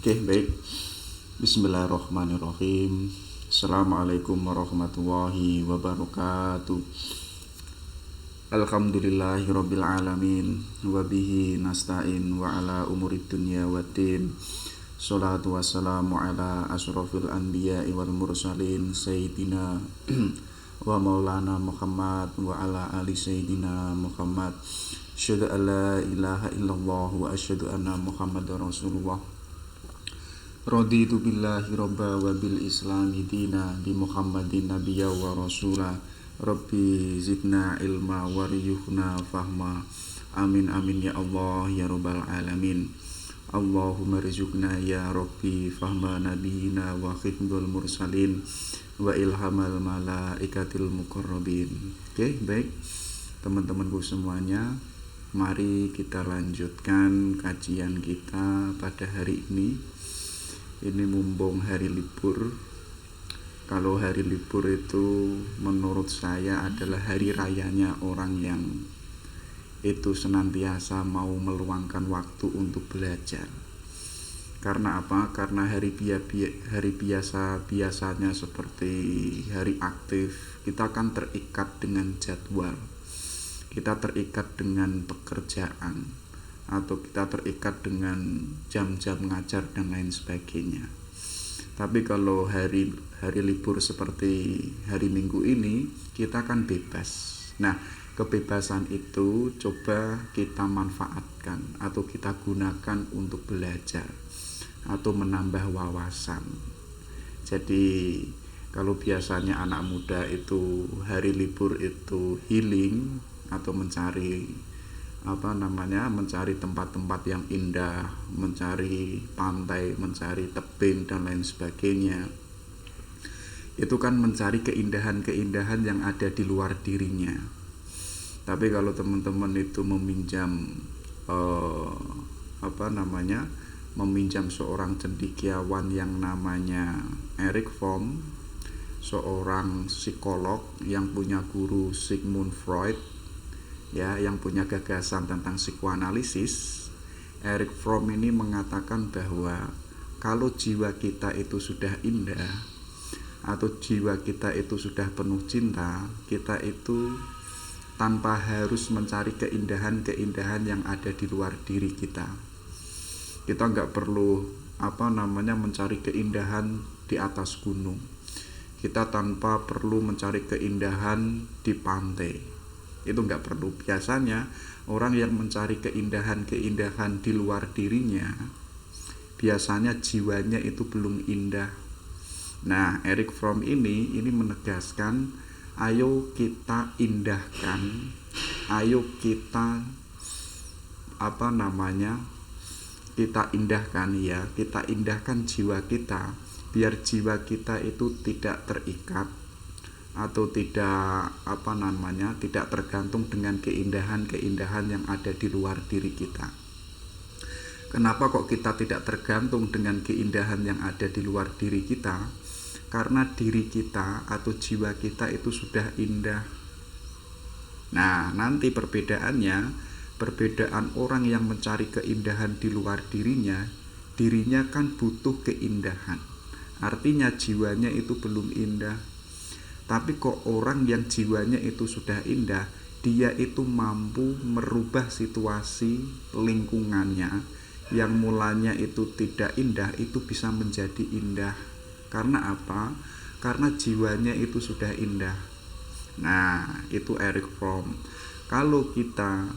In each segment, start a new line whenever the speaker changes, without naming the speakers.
Oke, baik. Bismillahirrahmanirrahim. Assalamualaikum warahmatullahi wabarakatuh. Alhamdulillahirabbil alamin wa bihi nasta'in wa ala umurid dunya waddin. Shalatu wassalamu ala asyrafil anbiya'i wal mursalin sayyidina wa maulana Muhammad wa ala ali sayyidina Muhammad. Asyhadu an la ilaha illallah wa asyhadu anna Muhammadar Rasulullah. Raditu billahi robba wa bil islami dina bi Muhammadin nabiyya wa rasula. Rabbi zidna ilma wariyuhna fahma. Amin amin ya Allah ya rabbal alamin. Allahumma rizukna ya Rabbi fahma nabiyina wa khidmul mursalin wa ilhamal malaikatil muqarrabin. Oke, baik teman-temanku semuanya, mari kita lanjutkan kajian kita pada hari ini. Ini mumpung hari libur. Kalau hari libur itu menurut saya adalah hari rayanya orang yang itu senantiasa mau meluangkan waktu untuk belajar. Karena apa? Karena hari biasanya seperti hari aktif, kita akan terikat dengan jadwal. Kita terikat dengan pekerjaan, atau kita terikat dengan jam-jam ngajar dan lain sebagainya. Tapi kalau hari libur seperti hari Minggu ini, kita kan bebas. Nah, kebebasan itu coba kita manfaatkan atau kita gunakan untuk belajar atau menambah wawasan. Jadi kalau biasanya anak muda itu hari libur itu healing atau mencari tempat-tempat yang indah, mencari pantai, mencari tebing dan lain sebagainya. Itu kan mencari keindahan-keindahan yang ada di luar dirinya. Tapi kalau teman-teman itu meminjam seorang cendekiawan yang namanya Erich Fromm, seorang psikolog yang punya guru Sigmund Freud, ya, yang punya gagasan tentang psikoanalisis. Erich Fromm ini mengatakan bahwa kalau jiwa kita itu sudah indah atau jiwa kita itu sudah penuh cinta, kita itu tanpa harus mencari keindahan-keindahan yang ada di luar diri kita. Kita nggak perlu mencari keindahan di atas gunung. Kita tanpa perlu mencari keindahan di pantai. Itu nggak perlu. Biasanya orang yang mencari keindahan-keindahan di luar dirinya, biasanya jiwanya itu belum indah. Nah, Erich Fromm ini menegaskan, ayo kita indahkan, ayo kita kita indahkan jiwa kita, biar jiwa kita itu tidak terikat atau tidak tergantung dengan keindahan-keindahan yang ada di luar diri kita. Kenapa kok kita tidak tergantung dengan keindahan yang ada di luar diri kita? Karena diri kita atau jiwa kita itu sudah indah. Nah, nanti perbedaan orang yang mencari keindahan di luar dirinya kan butuh keindahan. Artinya jiwanya itu belum indah. Tapi kok orang yang jiwanya itu sudah indah, dia itu mampu merubah situasi lingkungannya yang mulanya itu tidak indah, itu bisa menjadi indah. Karena apa? Karena jiwanya itu sudah indah. Nah, itu Erich Fromm. Kalau kita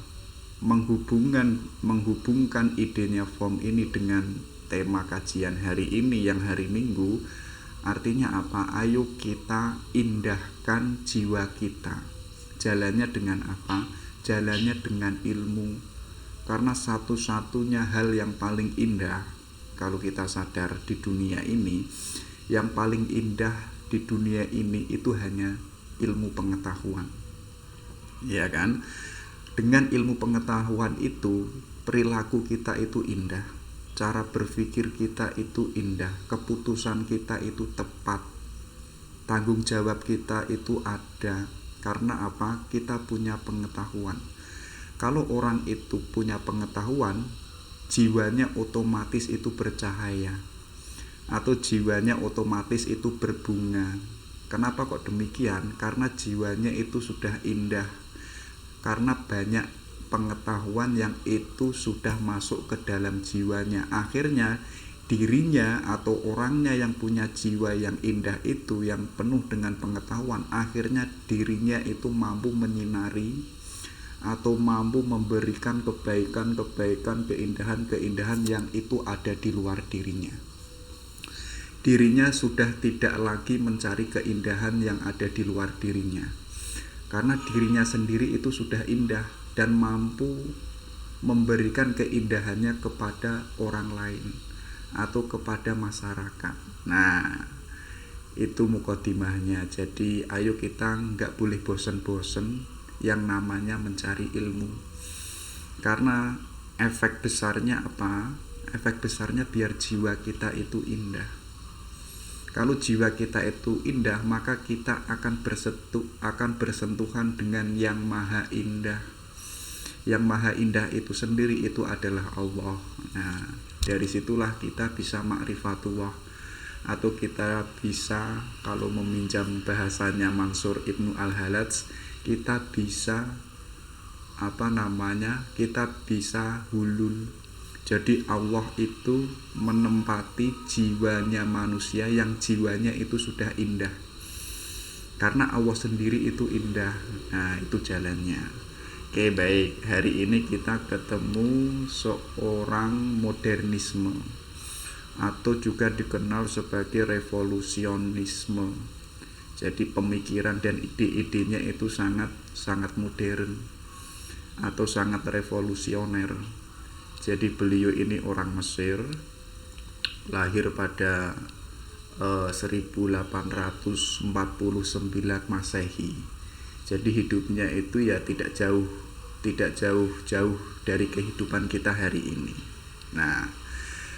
menghubungkan idenya Fromm ini dengan tema kajian hari ini yang hari Minggu, artinya apa? Ayo kita indahkan jiwa kita. Jalannya dengan apa? Jalannya dengan ilmu. Karena satu-satunya hal yang paling indah, kalau kita sadar di dunia ini, yang paling indah di dunia ini itu hanya ilmu pengetahuan. Ya kan? Dengan ilmu pengetahuan itu, perilaku kita itu indah, cara berpikir kita itu indah, keputusan kita itu tepat, tanggung jawab kita itu ada. Karena apa? Kita punya pengetahuan. Kalau orang itu punya pengetahuan, jiwanya otomatis itu bercahaya atau jiwanya otomatis itu berbunga. Kenapa kok demikian? Karena jiwanya itu sudah indah, karena banyak pengetahuan yang itu sudah masuk ke dalam jiwanya. Akhirnya dirinya atau orangnya yang punya jiwa yang indah itu, yang penuh dengan pengetahuan, akhirnya dirinya itu mampu menyinari atau mampu memberikan kebaikan-kebaikan, keindahan-keindahan yang itu ada di luar dirinya. Dirinya sudah tidak lagi mencari keindahan yang ada di luar dirinya, karena dirinya sendiri itu sudah indah dan mampu memberikan keindahannya kepada orang lain atau kepada masyarakat. Nah, itu mukadimahnya. Jadi ayo kita nggak boleh bosen-bosen yang namanya mencari ilmu, karena efek besarnya apa? Efek besarnya biar jiwa kita itu indah. Kalau jiwa kita itu indah, maka kita akan bersentuhan dengan yang maha indah. Yang maha indah itu sendiri itu adalah Allah. Nah, dari situlah kita bisa ma'rifatullah, atau kita bisa, kalau meminjam bahasanya Mansur Ibnu Al-Halaj, kita bisa kita bisa hulul. Jadi Allah itu menempati jiwanya manusia yang jiwanya itu sudah indah, karena Allah sendiri itu indah. Nah, itu jalannya. Oke, baik. Hari ini kita ketemu seorang modernisme atau juga dikenal sebagai revolusionisme. Jadi pemikiran dan ide-idenya itu sangat modern atau sangat revolusioner. Jadi beliau ini orang Mesir, lahir pada 1849 Masehi. Jadi hidupnya itu ya tidak jauh dari kehidupan kita hari ini. Nah,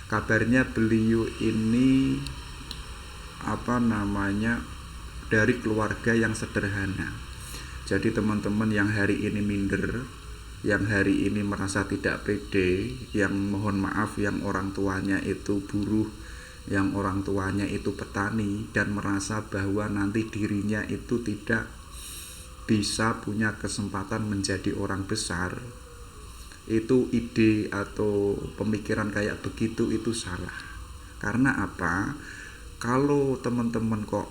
kabarnya beliau ini dari keluarga yang sederhana. Jadi teman-teman yang hari ini minder, yang hari ini merasa tidak pede, yang mohon maaf yang orang tuanya itu buruh, yang orang tuanya itu petani, dan merasa bahwa nanti dirinya itu tidak bisa punya kesempatan menjadi orang besar, itu ide atau pemikiran kayak begitu itu salah. Karena apa? Kalau teman-teman kok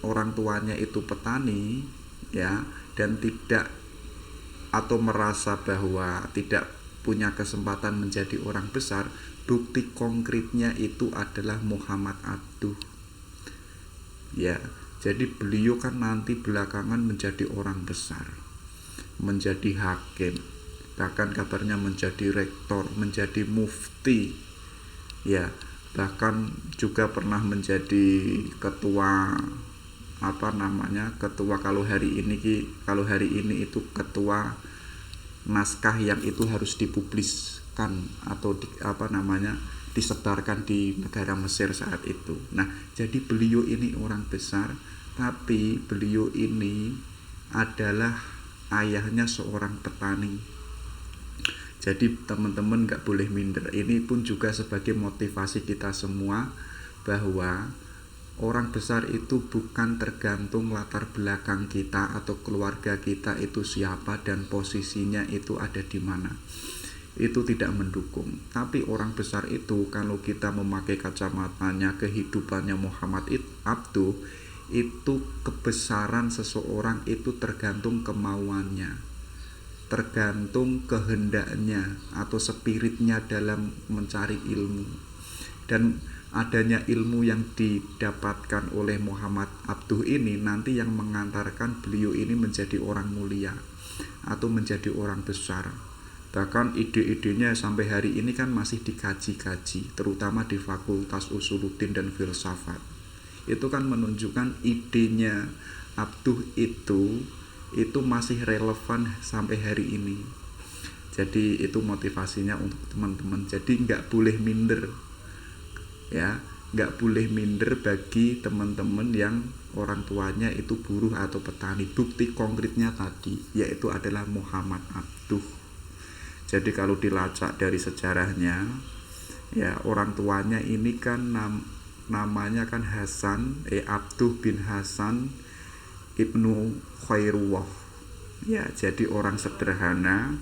orang tuanya itu petani ya, dan tidak atau merasa bahwa tidak punya kesempatan menjadi orang besar, bukti konkretnya itu adalah Muhammad Abduh. Ya, jadi beliau kan nanti belakangan menjadi orang besar, menjadi hakim, bahkan kabarnya menjadi rektor, menjadi mufti, ya, bahkan juga pernah menjadi ketua ketua kalau hari ini itu ketua naskah yang itu harus dipubliskan atau disebarkan di negara Mesir saat itu. Nah, jadi beliau ini orang besar, tapi beliau ini adalah ayahnya seorang petani. Jadi teman-teman gak boleh minder. Ini pun juga sebagai motivasi kita semua, bahwa orang besar itu bukan tergantung latar belakang kita atau keluarga kita itu siapa dan posisinya itu ada di mana. Itu tidak mendukung. Tapi orang besar itu, kalau kita memakai kacamatanya kehidupannya Muhammad Abduh, itu kebesaran seseorang itu tergantung kemauannya, tergantung kehendaknya atau spiritnya dalam mencari ilmu. Dan adanya ilmu yang didapatkan oleh Muhammad Abduh ini nanti yang mengantarkan beliau ini menjadi orang mulia atau menjadi orang besar. Bahkan ide-idenya sampai hari ini kan masih dikaji-kaji, terutama di Fakultas Usuluddin dan Filsafat. Itu kan menunjukkan idenya Abduh itu masih relevan sampai hari ini. Jadi itu motivasinya untuk teman-teman. Jadi nggak boleh minder, ya, nggak boleh minder bagi teman-teman yang orang tuanya itu buruh atau petani. Bukti konkretnya tadi yaitu adalah Muhammad Abduh. Jadi kalau dilacak dari sejarahnya, ya orang tuanya ini kan namanya kan Abduh bin Hasan Ibnu Khairuwah. Ya, jadi orang sederhana,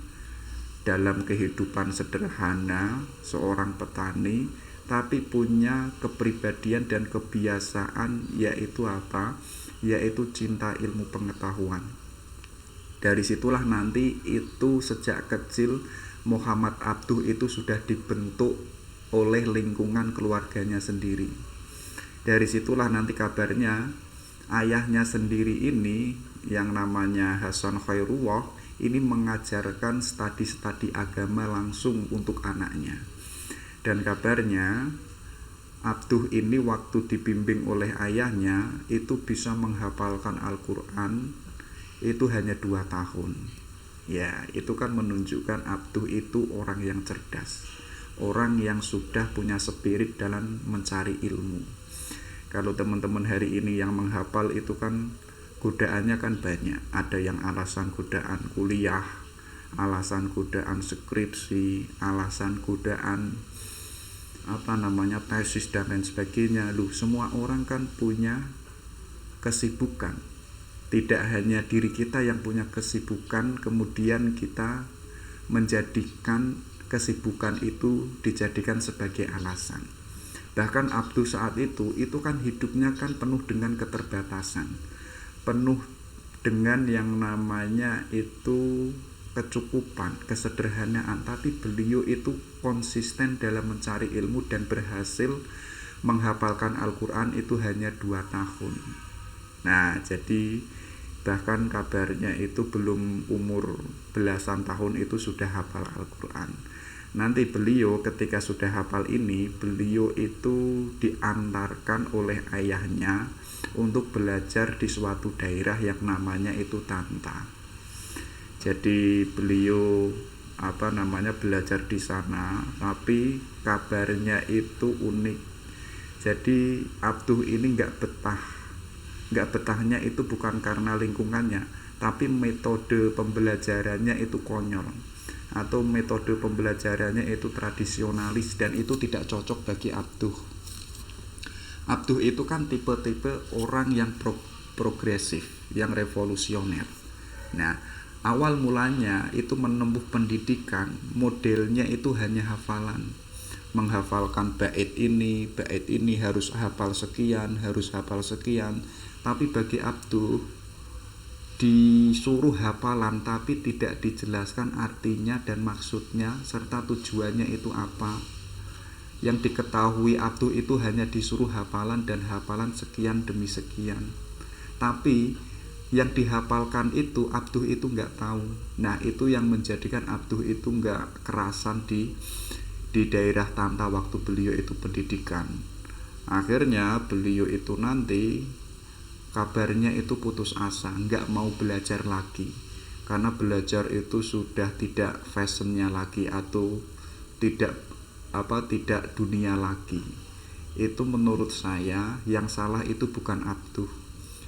dalam kehidupan sederhana, seorang petani, tapi punya kepribadian dan kebiasaan, yaitu apa? Yaitu cinta ilmu pengetahuan. Dari situlah nanti itu sejak kecil Muhammad Abduh itu sudah dibentuk oleh lingkungan keluarganya sendiri. Dari situlah nanti kabarnya ayahnya sendiri ini yang namanya Hasan Khairuwah ini mengajarkan studi agama langsung untuk anaknya. Dan kabarnya Abduh ini waktu dibimbing oleh ayahnya itu bisa menghafalkan Al-Quran itu hanya 2 tahun. Ya, itu kan menunjukkan Abduh itu orang yang cerdas, orang yang sudah punya spirit dalam mencari ilmu. Kalau teman-teman hari ini yang menghafal itu kan godaannya kan banyak. Ada yang alasan godaan kuliah, alasan godaan skripsi, alasan godaan tesis dan lain sebagainya. Semua orang kan punya kesibukan. Tidak hanya diri kita yang punya kesibukan, kemudian kita menjadikan kesibukan itu dijadikan sebagai alasan. Bahkan Abduh saat itu kan hidupnya kan penuh dengan keterbatasan, penuh dengan yang namanya itu kecukupan, kesederhanaan, tapi beliau itu konsisten dalam mencari ilmu dan berhasil menghafalkan Al-Quran itu hanya 2 tahun. Nah, jadi bahkan kabarnya itu belum umur belasan tahun itu sudah hafal Al-Quran. Nanti beliau ketika sudah hafal ini, beliau itu diantarkan oleh ayahnya untuk belajar di suatu daerah yang namanya itu Tanta. Jadi beliau belajar di sana, tapi kabarnya itu unik. Jadi Abduh ini nggak betahnya itu bukan karena lingkungannya, tapi metode pembelajarannya itu konyol, atau metode pembelajarannya itu tradisionalis, dan itu tidak cocok bagi Abduh. Abduh itu kan tipe-tipe orang yang progresif, yang revolusioner. Nah, awal mulanya itu menempuh pendidikan, modelnya itu hanya hafalan. Menghafalkan bait ini harus hafal sekian. Tapi bagi Abduh, disuruh hafalan tapi tidak dijelaskan artinya dan maksudnya serta tujuannya itu apa. Yang diketahui Abduh itu hanya disuruh hafalan dan hafalan sekian demi sekian, tapi yang dihafalkan itu Abduh itu nggak tahu. Nah, itu yang menjadikan Abduh itu nggak kerasan di daerah Tanta waktu beliau itu pendidikan. Akhirnya beliau itu nanti kabarnya itu putus asa, nggak mau belajar lagi, karena belajar itu sudah tidak fashionnya lagi, atau tidak dunia lagi. Itu menurut saya yang salah itu bukan Abduh.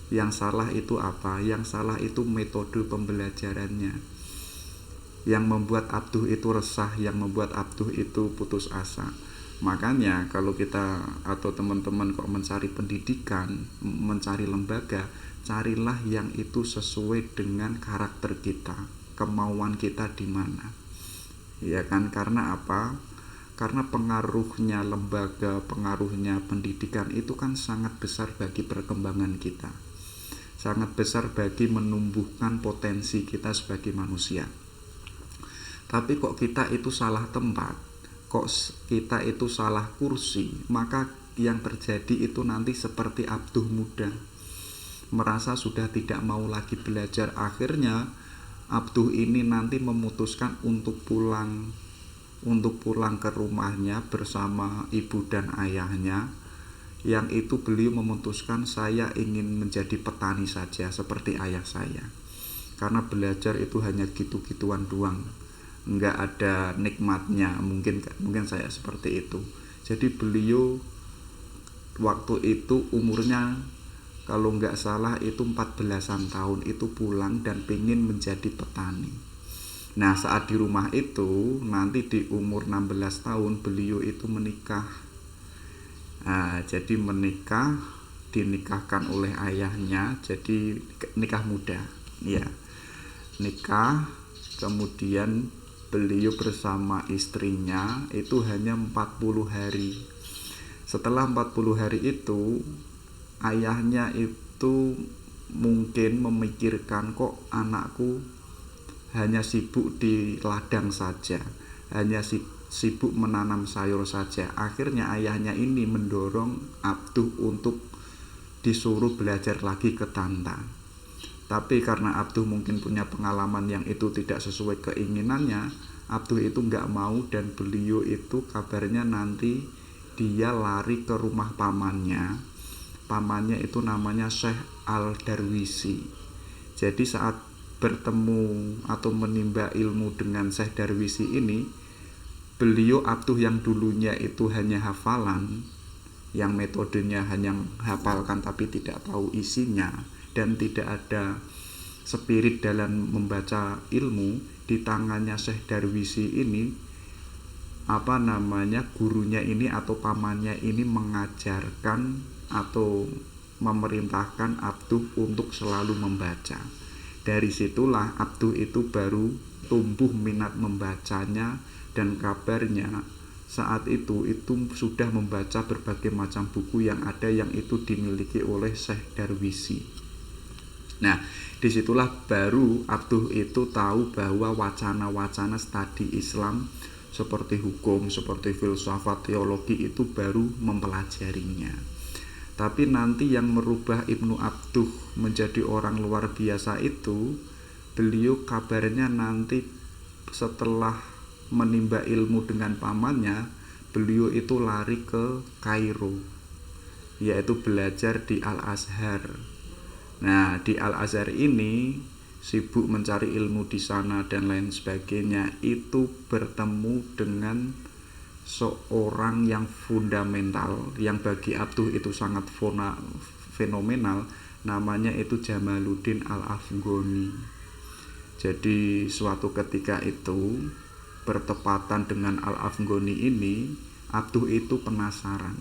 Yang salah itu apa? Yang salah itu metode pembelajarannya, yang membuat Abduh itu resah, yang membuat Abduh itu putus asa. Makanya kalau kita atau teman-teman kok mencari pendidikan, mencari lembaga, carilah yang itu sesuai dengan karakter kita, kemauan kita di mana. Ya kan, karena apa? Karena pengaruhnya lembaga, pengaruhnya pendidikan itu kan sangat besar bagi perkembangan kita, sangat besar bagi menumbuhkan potensi kita sebagai manusia. Tapi kok kita itu salah tempat, kok kita itu salah kursi, maka yang terjadi itu nanti seperti Abduh muda, merasa sudah tidak mau lagi belajar. Akhirnya Abduh ini nanti memutuskan untuk pulang ke rumahnya bersama ibu dan ayahnya. Yang itu beliau memutuskan, saya ingin menjadi petani saja seperti ayah saya, karena belajar itu hanya gitu-gituan doang, nggak ada nikmatnya. Mungkin saya seperti itu. Jadi beliau waktu itu umurnya kalau nggak salah itu 14-an tahun itu pulang dan pengen menjadi petani. Nah, saat di rumah itu nanti di umur 16 tahun beliau itu menikah. Nah, jadi menikah, dinikahkan oleh ayahnya, jadi nikah muda. Ya, nikah, kemudian beliau bersama istrinya itu hanya 40 hari. Setelah 40 hari itu, ayahnya itu mungkin memikirkan, kok anakku hanya sibuk di ladang saja, hanya sibuk menanam sayur saja. Akhirnya ayahnya ini mendorong Abduh untuk disuruh belajar lagi ke Tanta. Tapi karena Abduh mungkin punya pengalaman yang itu tidak sesuai keinginannya, Abduh itu nggak mau, dan beliau itu kabarnya nanti dia lari ke rumah pamannya. Pamannya itu namanya Syekh Al-Darwisi. Jadi saat bertemu atau menimba ilmu dengan Syekh Darwisi ini, beliau Abduh yang dulunya itu hanya hafalan, yang metodenya hanya hafalkan tapi tidak tahu isinya dan tidak ada spirit dalam membaca ilmu, di tangannya Syekh Darwisi ini gurunya ini atau pamannya ini mengajarkan atau memerintahkan Abduh untuk selalu membaca. Dari situlah Abduh itu baru tumbuh minat membacanya, dan kabarnya saat itu sudah membaca berbagai macam buku yang ada yang itu dimiliki oleh Syekh Darwisi. Nah, disitulah baru Abduh itu tahu bahwa wacana-wacana studi Islam seperti hukum, seperti filsafat, teologi itu baru mempelajarinya. Tapi nanti yang merubah Ibnu Abduh menjadi orang luar biasa itu, beliau kabarnya nanti setelah menimba ilmu dengan pamannya, beliau itu lari ke Kairo, yaitu belajar di Al-Azhar. Nah, di Al-Azhar ini sibuk mencari ilmu di sana dan lain sebagainya, itu bertemu dengan seorang yang fundamental, yang bagi Abduh itu sangat fenomenal, namanya itu Jamaluddin Al-Afghani. Jadi suatu ketika itu bertepatan dengan Al-Afghani ini, Abduh itu penasaran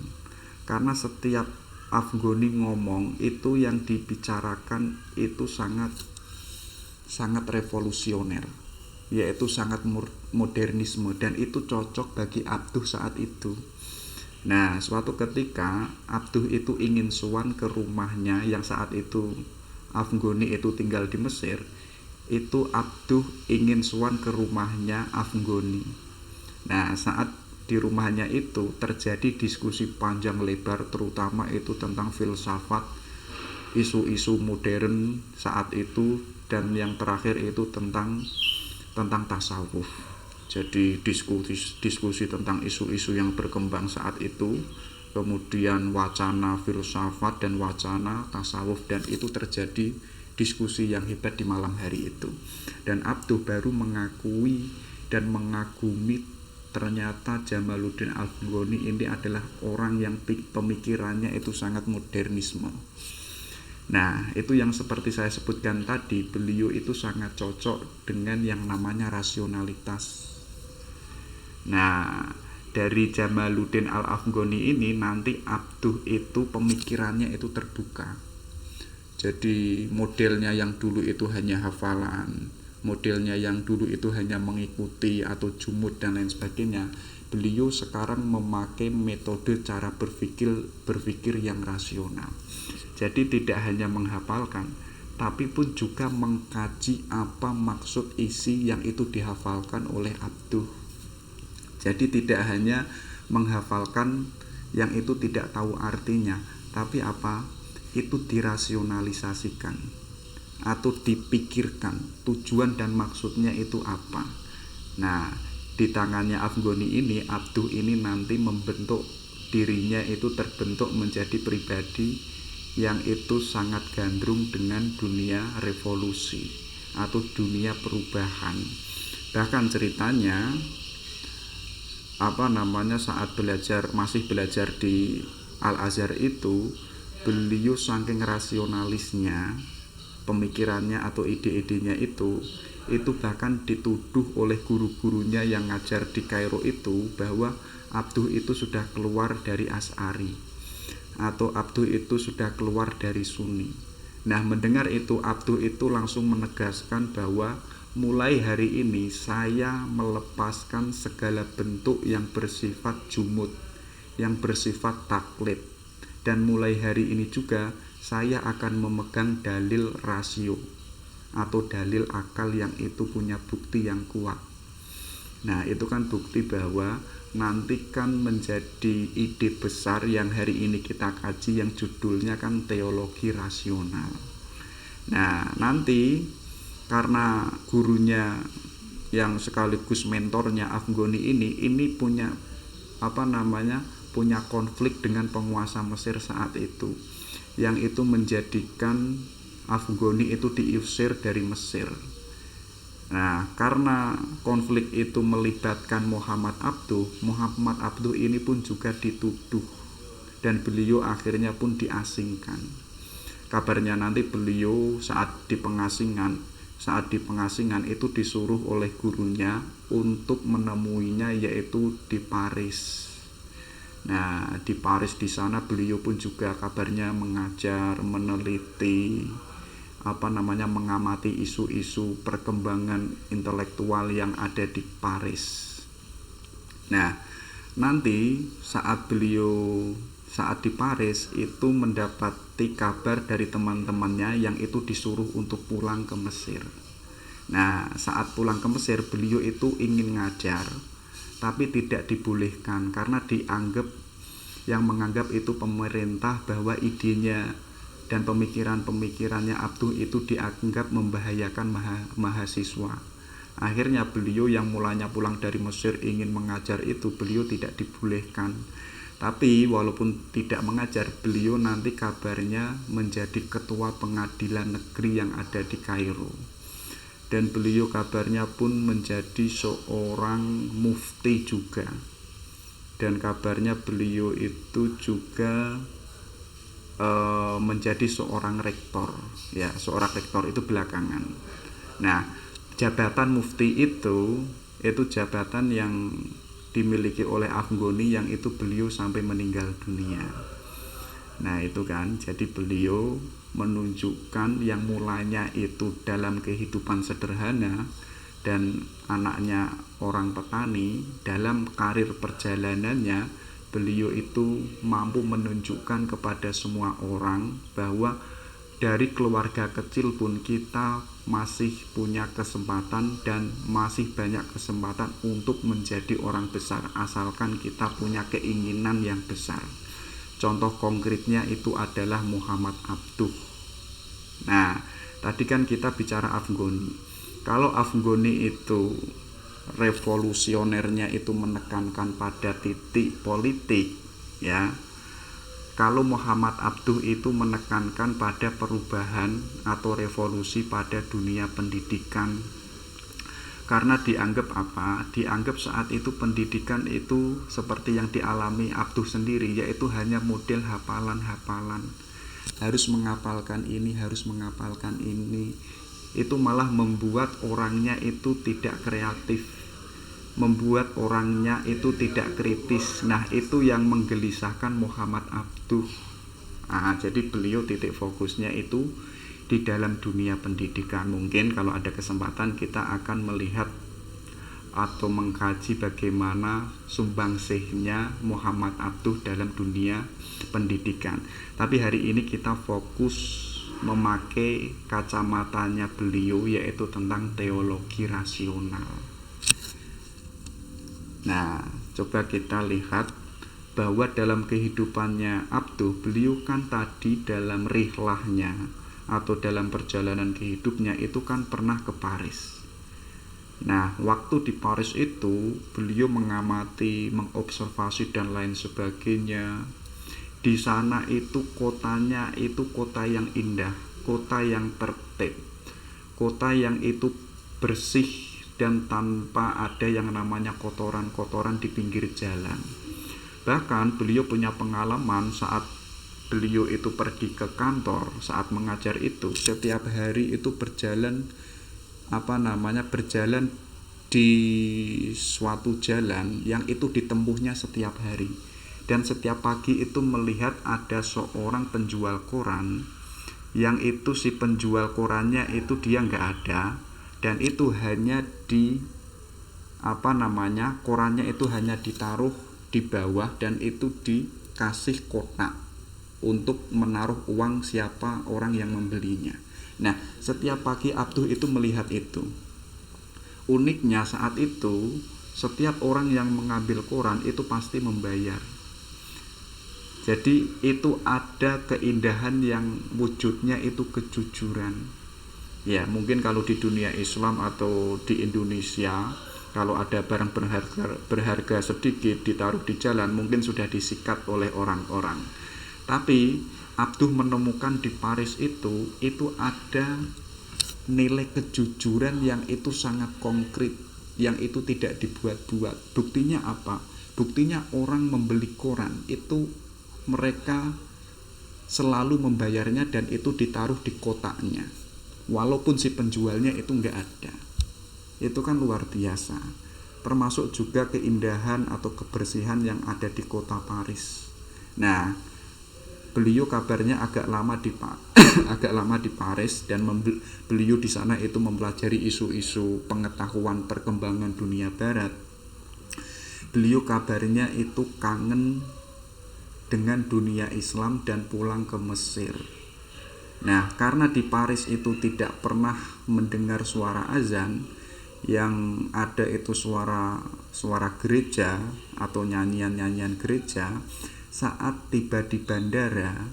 karena setiap Afghani ngomong itu yang dibicarakan itu sangat revolusioner, yaitu sangat modernisme, dan itu cocok bagi Abduh saat itu. Nah, suatu ketika Abduh itu ingin sowan ke rumahnya yang saat itu Afghani itu tinggal di Mesir. Itu Abduh ingin sowan ke rumahnya Afghani. Nah, saat di rumahnya itu terjadi diskusi panjang lebar, terutama itu tentang filsafat, isu-isu modern saat itu, dan yang terakhir itu tentang tasawuf. Jadi diskusi tentang isu-isu yang berkembang saat itu, kemudian wacana filsafat dan wacana tasawuf, dan itu terjadi diskusi yang hebat di malam hari itu. Dan Abduh baru mengakui dan mengagumi ternyata Jamaluddin Al-Afghani ini adalah orang yang pemikirannya itu sangat modernisme. Nah, itu yang seperti saya sebutkan tadi, beliau itu sangat cocok dengan yang namanya rasionalitas. Nah, dari Jamaluddin Al-Afghani ini nanti Abduh itu pemikirannya itu terbuka. Jadi modelnya yang dulu itu hanya hafalan, modelnya yang dulu itu hanya mengikuti atau jumud dan lain sebagainya, beliau sekarang memakai metode cara berpikir yang rasional. Jadi tidak hanya menghafalkan, tapi pun juga mengkaji apa maksud isi yang itu dihafalkan oleh Abduh. Jadi tidak hanya menghafalkan yang itu tidak tahu artinya, tapi itu dirasionalisasikan atau dipikirkan tujuan dan maksudnya itu apa. Nah, di tangannya Afghani ini, Abduh ini nanti membentuk dirinya itu terbentuk menjadi pribadi yang itu sangat gandrung dengan dunia revolusi atau dunia perubahan. Bahkan ceritanya saat masih belajar di Al-Azhar itu, beliau saking rasionalisnya pemikirannya atau ide-idenya itu bahkan dituduh oleh guru-gurunya yang ngajar di Kairo itu bahwa Abduh itu sudah keluar dari Asy'ari atau Abduh itu sudah keluar dari Sunni. Nah, mendengar itu Abduh itu langsung menegaskan bahwa mulai hari ini saya melepaskan segala bentuk yang bersifat jumud, yang bersifat taklid. Dan mulai hari ini juga saya akan memegang dalil rasio atau dalil akal yang itu punya bukti yang kuat. Nah, itu kan bukti bahwa nanti kan menjadi ide besar yang hari ini kita kaji yang judulnya kan teologi rasional. Nah, nanti karena gurunya yang sekaligus mentornya Afghani ini punya punya konflik dengan penguasa Mesir saat itu, yang itu menjadikan Afghani itu diusir dari Mesir. Nah, karena konflik itu melibatkan Muhammad Abduh ini pun juga dituduh dan beliau akhirnya pun diasingkan. Kabarnya nanti beliau saat di pengasingan itu disuruh oleh gurunya untuk menemuinya, yaitu di Paris. Nah, di Paris di sana beliau pun juga kabarnya mengajar, meneliti, mengamati isu-isu perkembangan intelektual yang ada di Paris. Nah, nanti saat di Paris itu mendapati kabar dari teman-temannya yang itu disuruh untuk pulang ke Mesir. Nah, saat pulang ke Mesir beliau itu ingin ngajar, tapi tidak dibolehkan karena menganggap itu pemerintah bahwa idenya dan pemikirannya Abduh itu dianggap membahayakan mahasiswa. Akhirnya beliau yang mulanya pulang dari Mesir ingin mengajar itu beliau tidak dibolehkan. Tapi walaupun tidak mengajar, beliau nanti kabarnya menjadi ketua pengadilan negeri yang ada di Kairo. Dan beliau kabarnya pun menjadi seorang mufti juga. Dan kabarnya beliau itu juga menjadi seorang rektor, ya, seorang rektor itu belakangan. Nah, jabatan mufti itu jabatan yang dimiliki oleh Afghani yang itu beliau sampai meninggal dunia. Nah, itu kan, jadi beliau menunjukkan yang mulanya itu dalam kehidupan sederhana dan anaknya orang petani, dalam karir perjalanannya beliau itu mampu menunjukkan kepada semua orang bahwa dari keluarga kecil pun kita masih punya kesempatan dan masih banyak kesempatan untuk menjadi orang besar asalkan kita punya keinginan yang besar. Contoh konkretnya itu adalah Muhammad Abduh. Nah, tadi kan kita bicara Afghani. Kalau Afghani itu revolusionernya itu menekankan pada titik politik, ya. Kalau Muhammad Abduh itu menekankan pada perubahan atau revolusi pada dunia pendidikan. Karena dianggap Dianggap saat itu pendidikan itu seperti yang dialami Abduh sendiri, yaitu hanya model hafalan-hafalan. Harus menghafalkan ini, harus menghafalkan ini. Itu malah membuat orangnya itu tidak kreatif, membuat orangnya itu tidak kritis. Nah, itu yang menggelisahkan Muhammad Abduh. Jadi beliau titik fokusnya itu di dalam dunia pendidikan. Mungkin kalau ada kesempatan kita akan melihat atau mengkaji bagaimana sumbangsihnya Muhammad Abduh dalam dunia pendidikan. Tapi hari ini kita fokus memakai kacamatanya beliau, yaitu tentang teologi rasional. Nah, coba kita lihat bahwa dalam kehidupannya Abduh, beliau kan tadi dalam rihlahnya atau dalam perjalanan kehidupnya itu kan pernah ke Paris. Nah, waktu di Paris itu beliau mengamati, mengobservasi dan lain sebagainya. Di sana itu kotanya itu kota yang indah, kota yang tertib, kota yang itu bersih dan tanpa ada yang namanya kotoran-kotoran di pinggir jalan. Bahkan beliau punya pengalaman saat beliau itu pergi ke kantor, saat mengajar itu setiap hari itu berjalan berjalan di suatu jalan yang itu ditempuhnya setiap hari, dan setiap pagi itu melihat ada seorang penjual koran yang itu si penjual korannya itu dia nggak ada, dan itu hanya di korannya itu hanya ditaruh di bawah dan itu dikasih kotak untuk menaruh uang siapa orang yang membelinya. Nah, setiap pagi Abduh itu melihat itu. Uniknya saat itu setiap orang yang mengambil koran itu pasti membayar. Jadi itu ada keindahan yang wujudnya itu kejujuran. Ya, mungkin kalau di dunia Islam atau di Indonesia, kalau ada barang berharga sedikit ditaruh di jalan, mungkin sudah disikat oleh orang-orang. Tapi Abduh menemukan di Paris itu ada nilai kejujuran yang itu sangat konkret, yang itu tidak dibuat-buat. Buktinya apa? Buktinya orang membeli koran itu mereka selalu membayarnya dan itu ditaruh di kotaknya, walaupun si penjualnya itu nggak ada. Itu kan luar biasa. Termasuk juga keindahan atau kebersihan yang ada di kota Paris. Nah, beliau kabarnya agak lama di Paris, dan beliau di sana itu mempelajari isu-isu pengetahuan perkembangan dunia barat. Beliau kabarnya itu kangen dengan dunia Islam dan pulang ke Mesir. Nah, karena di Paris itu tidak pernah mendengar suara azan, yang ada itu suara gereja atau nyanyian gereja. Saat tiba di bandara,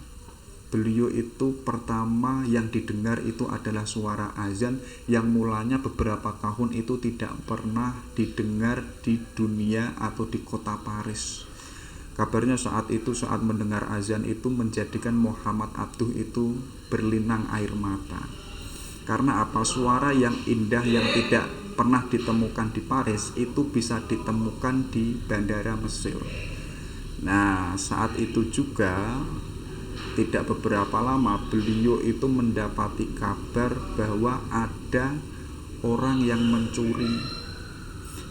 beliau itu pertama yang didengar itu adalah suara azan yang mulanya beberapa tahun itu tidak pernah didengar di dunia atau di kota Paris. Kabarnya saat mendengar azan itu menjadikan Muhammad Abduh itu berlinang air mata. Karena apa? Suara yang indah yang tidak pernah ditemukan di Paris itu bisa ditemukan di bandara Mesir. Nah, saat itu juga tidak beberapa lama beliau itu mendapati kabar bahwa ada orang yang mencuri.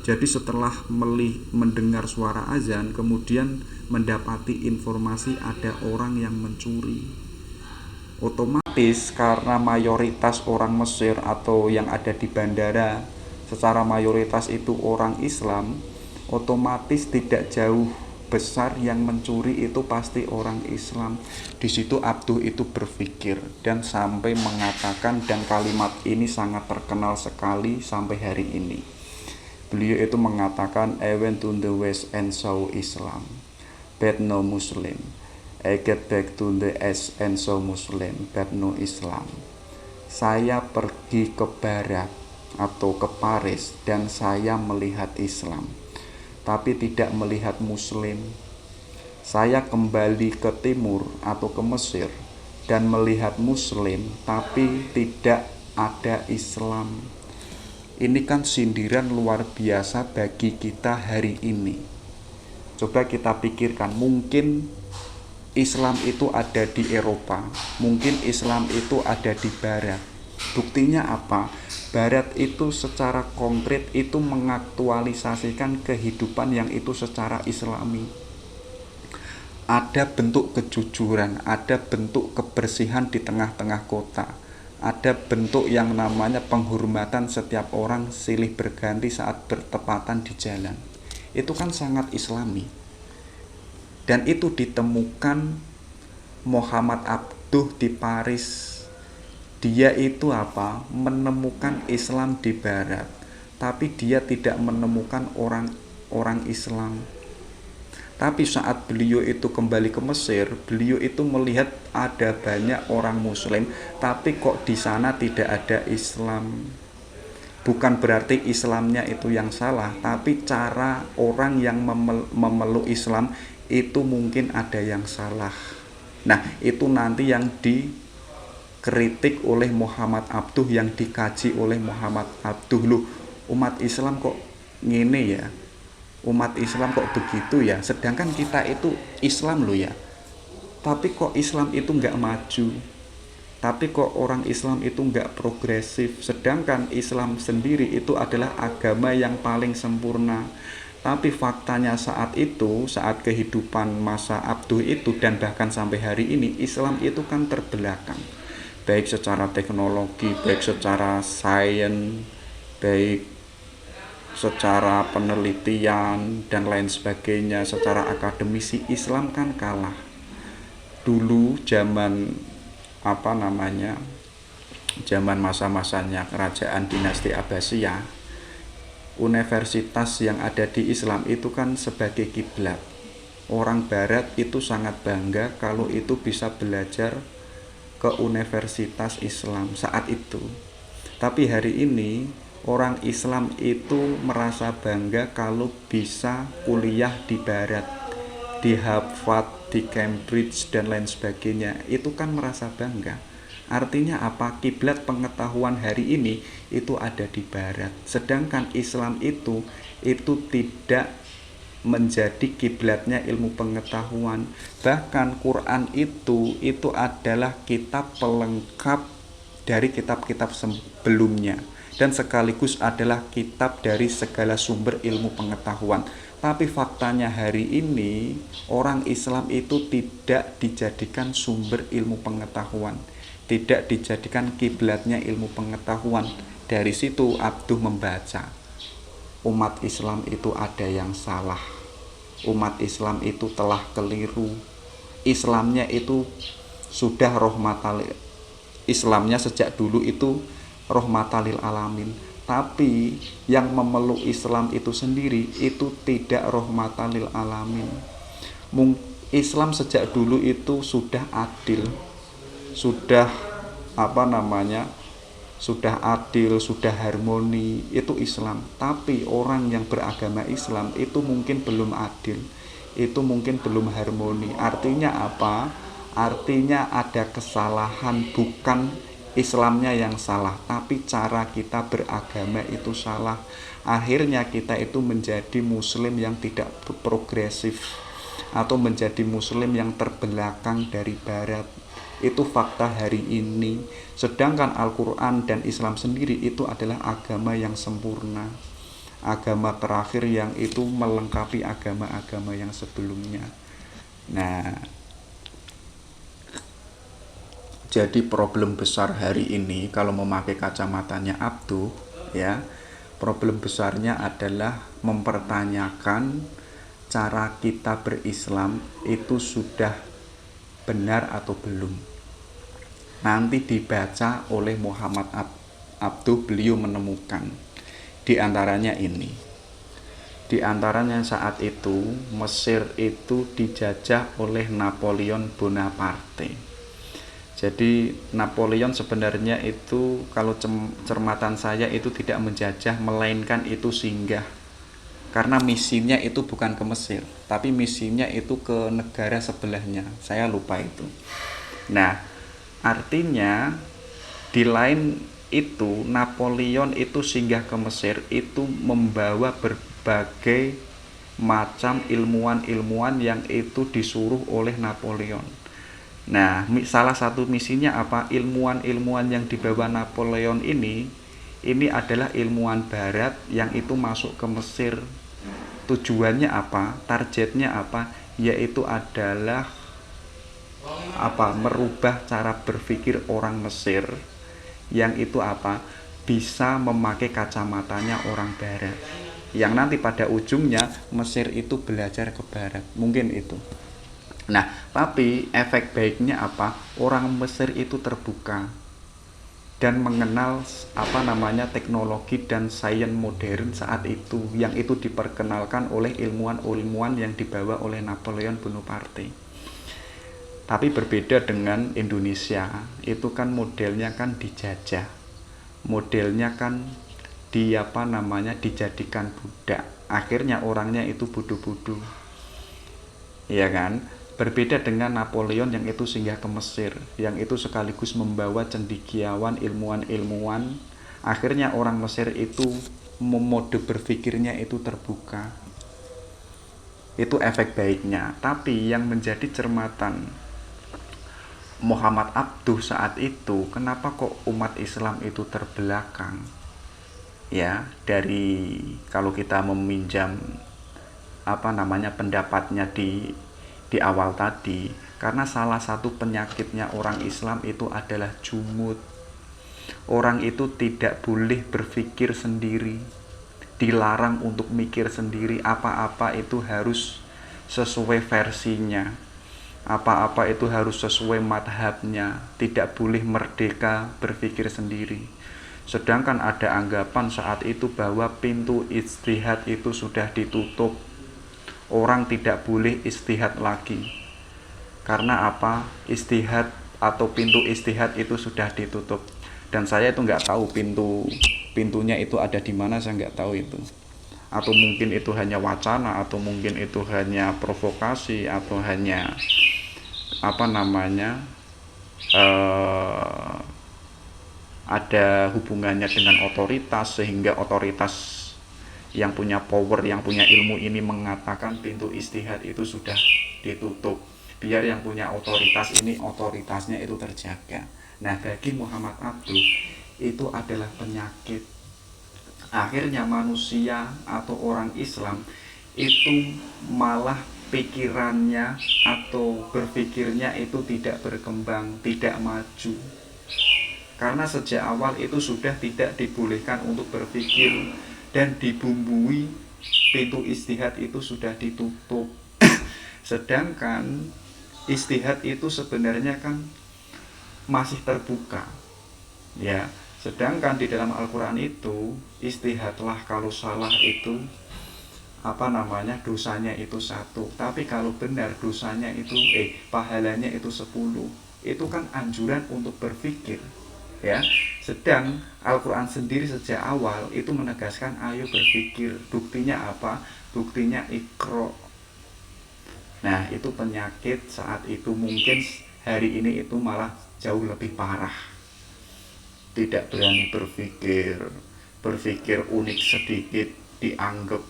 Jadi setelah mendengar suara azan, kemudian mendapati informasi ada orang yang mencuri. Otomatis karena mayoritas orang Mesir atau yang ada di bandara secara mayoritas itu orang Islam, otomatis tidak jauh besar yang mencuri itu pasti orang Islam. Di situ Abduh itu berpikir dan sampai mengatakan, dan kalimat ini sangat terkenal sekali sampai hari ini. Beliau itu mengatakan, I went to the West and saw Islam, but no Muslim. I get back to the East and saw Muslim, but no Islam. Saya pergi ke Barat atau ke Paris dan saya melihat Islam, tapi tidak melihat Muslim. Saya kembali ke Timur atau ke Mesir dan melihat Muslim, tapi tidak ada Islam. Ini kan sindiran luar biasa bagi kita hari ini. Coba kita pikirkan, mungkin Islam itu ada di Eropa, mungkin Islam itu ada di Barat. Buktinya apa? Barat itu secara konkret itu mengaktualisasikan kehidupan yang itu secara Islami. Ada bentuk kejujuran, ada bentuk kebersihan di tengah-tengah kota. Ada bentuk yang namanya penghormatan setiap orang silih berganti saat bertepatan di jalan. Itu kan sangat Islami. Dan itu ditemukan Muhammad Abduh di Paris. Dia itu menemukan Islam di Barat, tapi dia tidak menemukan orang Islam. Tapi saat beliau itu kembali ke Mesir, beliau itu melihat ada banyak orang Muslim, tapi kok di sana tidak ada Islam. Bukan berarti Islamnya itu yang salah, tapi cara orang yang memeluk Islam itu mungkin ada yang salah. Nah, itu nanti yang dikritik oleh Muhammad Abduh, yang dikaji oleh Muhammad Abduh. Loh, umat Islam kok ngene ya? Umat Islam kok begitu ya? Sedangkan kita itu Islam loh ya. Tapi kok Islam itu nggak maju? Tapi kok orang Islam itu nggak progresif, sedangkan Islam sendiri itu adalah agama yang paling sempurna. Tapi faktanya saat itu, saat kehidupan masa Abduh itu dan bahkan sampai hari ini, Islam itu kan terbelakang. Baik secara teknologi, baik secara sains, baik secara penelitian dan lain sebagainya, secara akademisi Islam kan kalah. Dulu zaman masa-masanya kerajaan dinasti Abbasiyah, universitas yang ada di Islam itu kan sebagai kiblat. Orang barat itu sangat bangga kalau itu bisa belajar ke universitas Islam saat itu. Tapi hari ini orang Islam itu merasa bangga kalau bisa kuliah di barat, di Harvard, di Cambridge dan lain sebagainya. Itu kan merasa bangga. Artinya apa? Kiblat pengetahuan hari ini itu ada di barat. Sedangkan Islam itu tidak menjadi kiblatnya ilmu pengetahuan. Bahkan Quran itu adalah kitab pelengkap dari kitab-kitab sebelumnya dan sekaligus adalah kitab dari segala sumber ilmu pengetahuan. Tapi faktanya hari ini orang Islam itu tidak dijadikan sumber ilmu pengetahuan, tidak dijadikan kiblatnya ilmu pengetahuan. Dari situ Abduh membaca, umat Islam itu ada yang salah, umat Islam itu telah keliru, Islamnya itu sudah Islamnya sejak dulu itu rahmatalil alamin. Tapi yang memeluk Islam itu sendiri itu tidak rahmatalil alamin. Islam sejak dulu itu sudah adil, sudah sudah adil, sudah harmoni, itu Islam. Tapi orang yang beragama Islam itu mungkin belum adil, itu mungkin belum harmoni. Artinya apa? Artinya ada kesalahan, bukan Islamnya yang salah, tapi cara kita beragama itu salah. Akhirnya kita itu menjadi muslim yang tidak progresif atau menjadi muslim yang terbelakang dari barat. Itu fakta hari ini. Sedangkan Al-Quran dan Islam sendiri itu adalah agama yang sempurna, agama terakhir yang itu melengkapi agama-agama yang sebelumnya. Nah, jadi problem besar hari ini kalau memakai kacamatanya Abduh, ya, problem besarnya adalah mempertanyakan cara kita berislam itu sudah benar atau belum. Nanti dibaca oleh Muhammad Abduh, beliau menemukan di antaranya ini. Di antaranya saat itu Mesir itu dijajah oleh Napoleon Bonaparte. Jadi Napoleon sebenarnya itu kalau cermatan saya itu tidak menjajah, melainkan itu singgah. Karena misinya itu bukan ke Mesir, tapi misinya itu ke negara sebelahnya. Saya lupa itu. Nah, artinya di lain itu Napoleon itu singgah ke Mesir itu membawa berbagai macam ilmuwan-ilmuwan yang itu disuruh oleh Napoleon. Nah, salah satu misinya apa? Ilmuwan-ilmuwan yang dibawa Napoleon ini adalah ilmuwan barat yang itu masuk ke Mesir. Tujuannya apa? Targetnya apa? Yaitu adalah merubah cara berpikir orang Mesir yang itu bisa memakai kacamatanya orang barat. Yang nanti pada ujungnya Mesir itu belajar ke barat. Mungkin itu. Nah, tapi efek baiknya apa? Orang Mesir itu terbuka dan mengenal teknologi dan sains modern saat itu, yang itu diperkenalkan oleh ilmuwan-ilmuwan yang dibawa oleh Napoleon Bonaparte. Tapi berbeda dengan Indonesia, itu kan modelnya kan dijajah, modelnya kan dijadikan budak. Akhirnya orangnya itu bodoh-bodoh, ya kan? Berbeda dengan Napoleon yang itu singgah ke Mesir, yang itu sekaligus membawa cendekiawan, ilmuwan-ilmuwan. Akhirnya orang Mesir itu mode berpikirnya itu terbuka. Itu efek baiknya. Tapi yang menjadi cermatan Muhammad Abduh saat itu, kenapa kok umat Islam itu terbelakang? Ya, dari kalau kita meminjam pendapatnya di awal tadi, karena salah satu penyakitnya orang Islam itu adalah jumud. Orang itu tidak boleh berpikir sendiri, dilarang untuk mikir sendiri, apa-apa itu harus sesuai versinya, apa-apa itu harus sesuai madhabnya, tidak boleh merdeka berpikir sendiri. Sedangkan ada anggapan saat itu bahwa pintu ijtihad itu sudah ditutup, orang tidak boleh ijtihad lagi. Karena apa? Ijtihad atau pintu ijtihad itu sudah ditutup. Dan saya itu nggak tahu pintunya itu ada di mana, saya nggak tahu itu. Atau mungkin itu hanya wacana, atau mungkin itu hanya provokasi, atau hanya ada hubungannya dengan otoritas, sehingga otoritas yang punya power, yang punya ilmu ini mengatakan pintu ijtihad itu sudah ditutup, biar yang punya otoritas ini otoritasnya itu terjaga. Nah, bagi Muhammad Abduh itu adalah penyakit. Akhirnya manusia atau orang Islam itu malah pikirannya atau berpikirnya itu tidak berkembang, tidak maju. Karena sejak awal itu sudah tidak dibolehkan untuk berpikir dan dibumbui, pintu ijtihad itu sudah ditutup. Sedangkan ijtihad itu sebenarnya kan masih terbuka, ya. Sedangkan di dalam Al-Quran itu, ijtihadlah kalau salah itu dosanya itu 1, tapi kalau benar dosanya itu pahalanya itu 10. Itu kan anjuran untuk berpikir, ya. Sedang Al-Quran sendiri sejak awal itu menegaskan ayo berpikir. Buktinya apa? Buktinya Iqra. Nah, itu penyakit saat itu. Mungkin hari ini itu malah jauh lebih parah. Tidak berani berpikir unik sedikit dianggap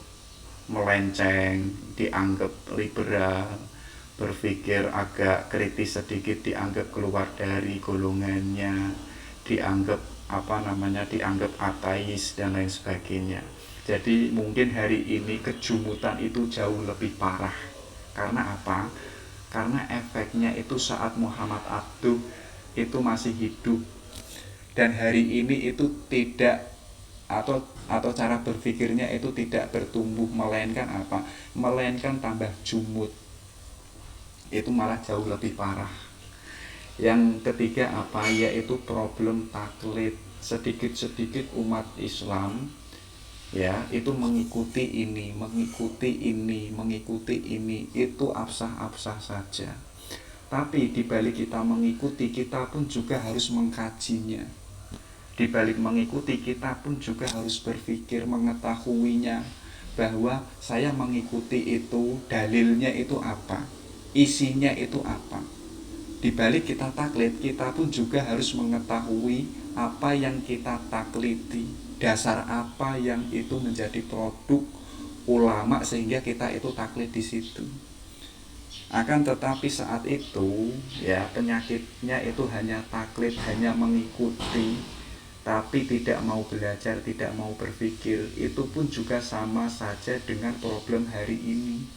melenceng, dianggap liberal, berpikir agak kritis sedikit dianggap keluar dari golongannya, dianggap dianggap ateis dan lain sebagainya. Jadi mungkin hari ini kejumutan itu jauh lebih parah. Karena apa? Karena efeknya itu saat Muhammad Abduh itu masih hidup, dan hari ini itu tidak atau cara berpikirnya itu tidak bertumbuh, melainkan apa? Melainkan tambah jumud. Itu malah jauh lebih parah. Yang ketiga apa? Yaitu problem taklid. Sedikit-sedikit umat Islam ya itu mengikuti ini, itu absah-absah saja. Tapi dibalik kita mengikuti, kita pun juga harus mengkajinya. Dibalik mengikuti, kita pun juga harus berpikir, mengetahuinya, bahwa saya mengikuti itu, dalilnya itu apa, isinya itu apa. Dibalik kita taklid, kita pun juga harus mengetahui apa yang kita taklidi, dasar apa yang itu menjadi produk ulama sehingga kita itu taklid di situ. Akan tetapi saat itu ya penyakitnya itu hanya taklid, hanya mengikuti, tapi tidak mau belajar, tidak mau berpikir. Itu pun juga sama saja dengan problem hari ini.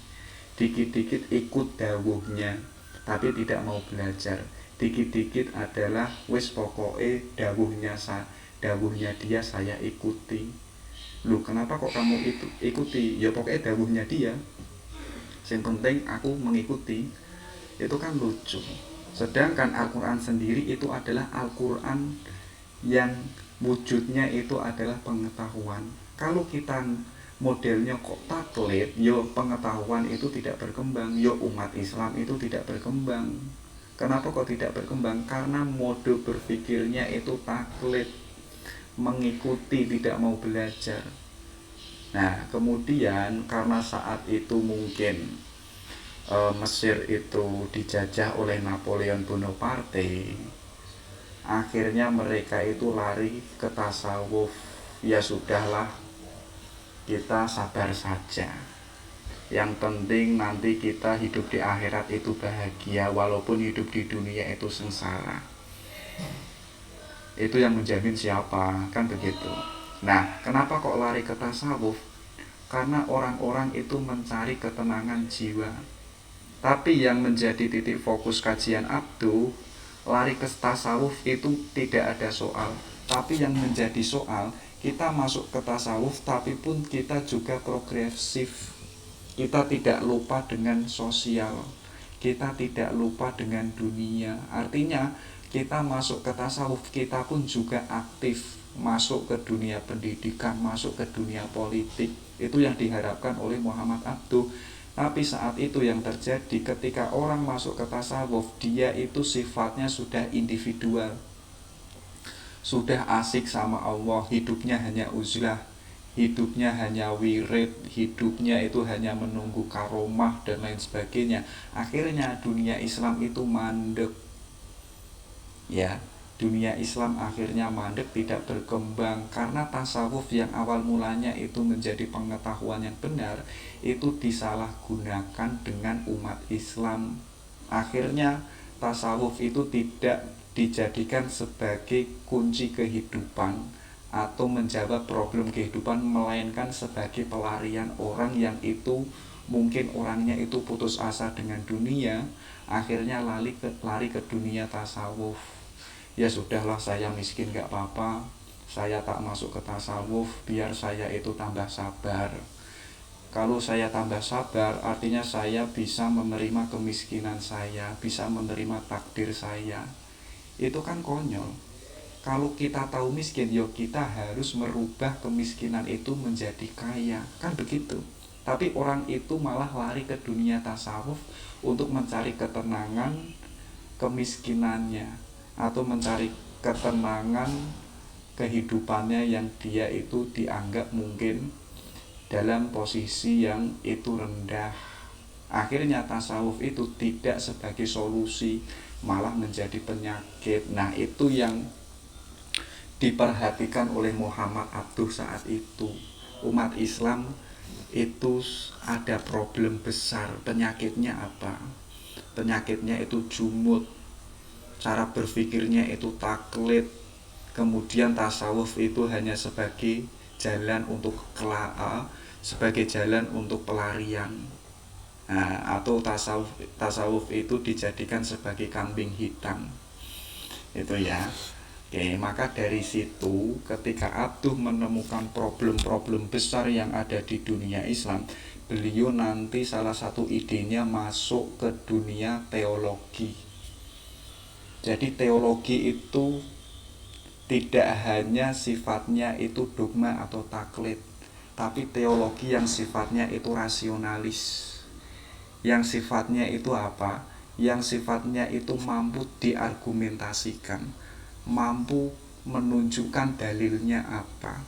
Dikit-dikit ikut dawuhnya, tapi tidak mau belajar. Dikit-dikit adalah wis pokoke dawuhnya dia saya ikuti. Lu kenapa kok kamu itu ikuti? Ya pokoknya dawuhnya dia, yang penting aku mengikuti. Itu kan lucu. Sedangkan Al-Quran sendiri itu adalah Al-Quran yang wujudnya itu adalah pengetahuan. Kalau kita modelnya kok taklid, yo pengetahuan itu tidak berkembang, yo umat Islam itu tidak berkembang. Kenapa kok tidak berkembang? Karena mode berpikirnya itu taklid, mengikuti, tidak mau belajar. Nah, kemudian karena saat itu mungkin Mesir itu dijajah oleh Napoleon Bonaparte, akhirnya mereka itu lari ke tasawuf. Ya sudahlah, kita sabar saja. Yang penting nanti kita hidup di akhirat itu bahagia, walaupun hidup di dunia itu sengsara. Itu yang menjamin siapa? Kan begitu. Nah, kenapa kok lari ke tasawuf? Karena orang-orang itu mencari ketenangan jiwa. Tapi yang menjadi titik fokus kajian Abduh, lari ke tasawuf itu tidak ada soal. Tapi yang menjadi soal, kita masuk ke tasawuf tapi pun kita juga progresif. Kita tidak lupa dengan sosial, kita tidak lupa dengan dunia. Artinya kita masuk ke tasawuf, kita pun juga aktif masuk ke dunia pendidikan, masuk ke dunia politik. Itu yang diharapkan oleh Muhammad Abduh. Tapi saat itu yang terjadi ketika orang masuk ke tasawuf, dia itu sifatnya sudah individual, sudah asik sama Allah, hidupnya hanya uzlah, hidupnya hanya wirid, hidupnya itu hanya menunggu karomah dan lain sebagainya. Akhirnya dunia Islam itu mandek. Ya, dunia Islam akhirnya mandek, tidak berkembang karena tasawuf yang awal mulanya itu menjadi pengetahuan yang benar itu disalahgunakan dengan umat Islam. Akhirnya tasawuf itu tidak dijadikan sebagai kunci kehidupan atau menjawab problem kehidupan, melainkan sebagai pelarian orang yang itu mungkin orangnya itu putus asa dengan dunia, akhirnya lari ke dunia tasawuf. Ya sudahlah, saya miskin gak apa-apa, saya tak masuk ke tasawuf biar saya itu tambah sabar. Kalau saya tambah sabar, artinya saya bisa menerima kemiskinan saya, bisa menerima takdir saya. Itu kan konyol. Kalau kita tahu miskin, ya kita harus merubah kemiskinan itu menjadi kaya, kan begitu. Tapi orang itu malah lari ke dunia tasawuf untuk mencari ketenangan kemiskinannya, atau mencari ketenangan kehidupannya yang dia itu dianggap mungkin dalam posisi yang itu rendah. Akhirnya tasawuf itu tidak sebagai solusi, malah menjadi penyakit. Nah, itu yang diperhatikan oleh Muhammad Abduh saat itu. Umat Islam itu ada problem besar. Penyakitnya apa? Penyakitnya itu jumud, cara berpikirnya itu taklid. Kemudian tasawuf itu hanya sebagai jalan untuk sebagai jalan untuk pelarian. Nah, atau tasawuf itu dijadikan sebagai kambing hitam. Itu ya. Oke, maka dari situ ketika Abduh menemukan problem-problem besar yang ada di dunia Islam, beliau nanti salah satu idenya masuk ke dunia teologi. Jadi teologi itu tidak hanya sifatnya itu dogma atau taklid, tapi teologi yang sifatnya itu rasionalis. Yang sifatnya itu apa? Yang sifatnya itu mampu diargumentasikan, mampu menunjukkan dalilnya apa.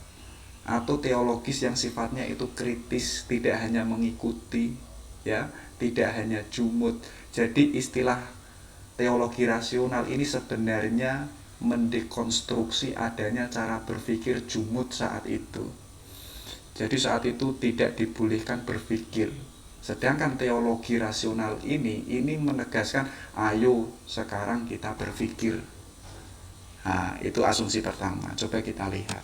Atau teologis yang sifatnya itu kritis, tidak hanya mengikuti, ya, tidak hanya jumud. Jadi istilah teologi rasional ini sebenarnya mendekonstruksi adanya cara berpikir jumud saat itu. Jadi saat itu tidak dibolehkan berpikir. Sedangkan teologi rasional ini menegaskan, ayo sekarang kita berpikir. Nah, itu asumsi pertama. Coba kita lihat.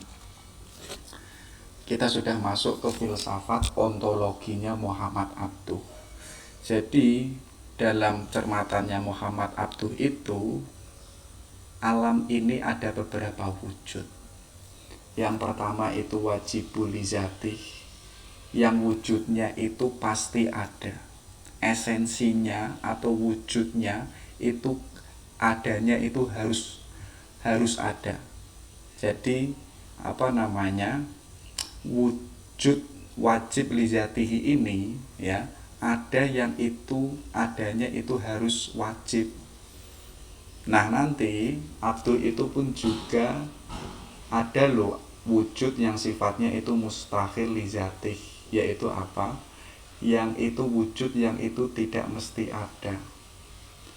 Kita sudah masuk ke filsafat ontologinya Muhammad Abduh. Jadi dalam cermatannya Muhammad Abduh itu, alam ini ada beberapa wujud. Yang pertama itu wajibul lizatih, yang wujudnya itu pasti ada. Esensinya atau wujudnya itu adanya itu harus ada. Jadi wujud wajib lizatihi ini, ya, ada yang itu adanya itu harus wajib. Nah, nanti Abdul itu pun juga ada loh wujud yang sifatnya itu mustahil lizatih, yaitu apa? Yang itu wujud yang itu tidak mesti ada.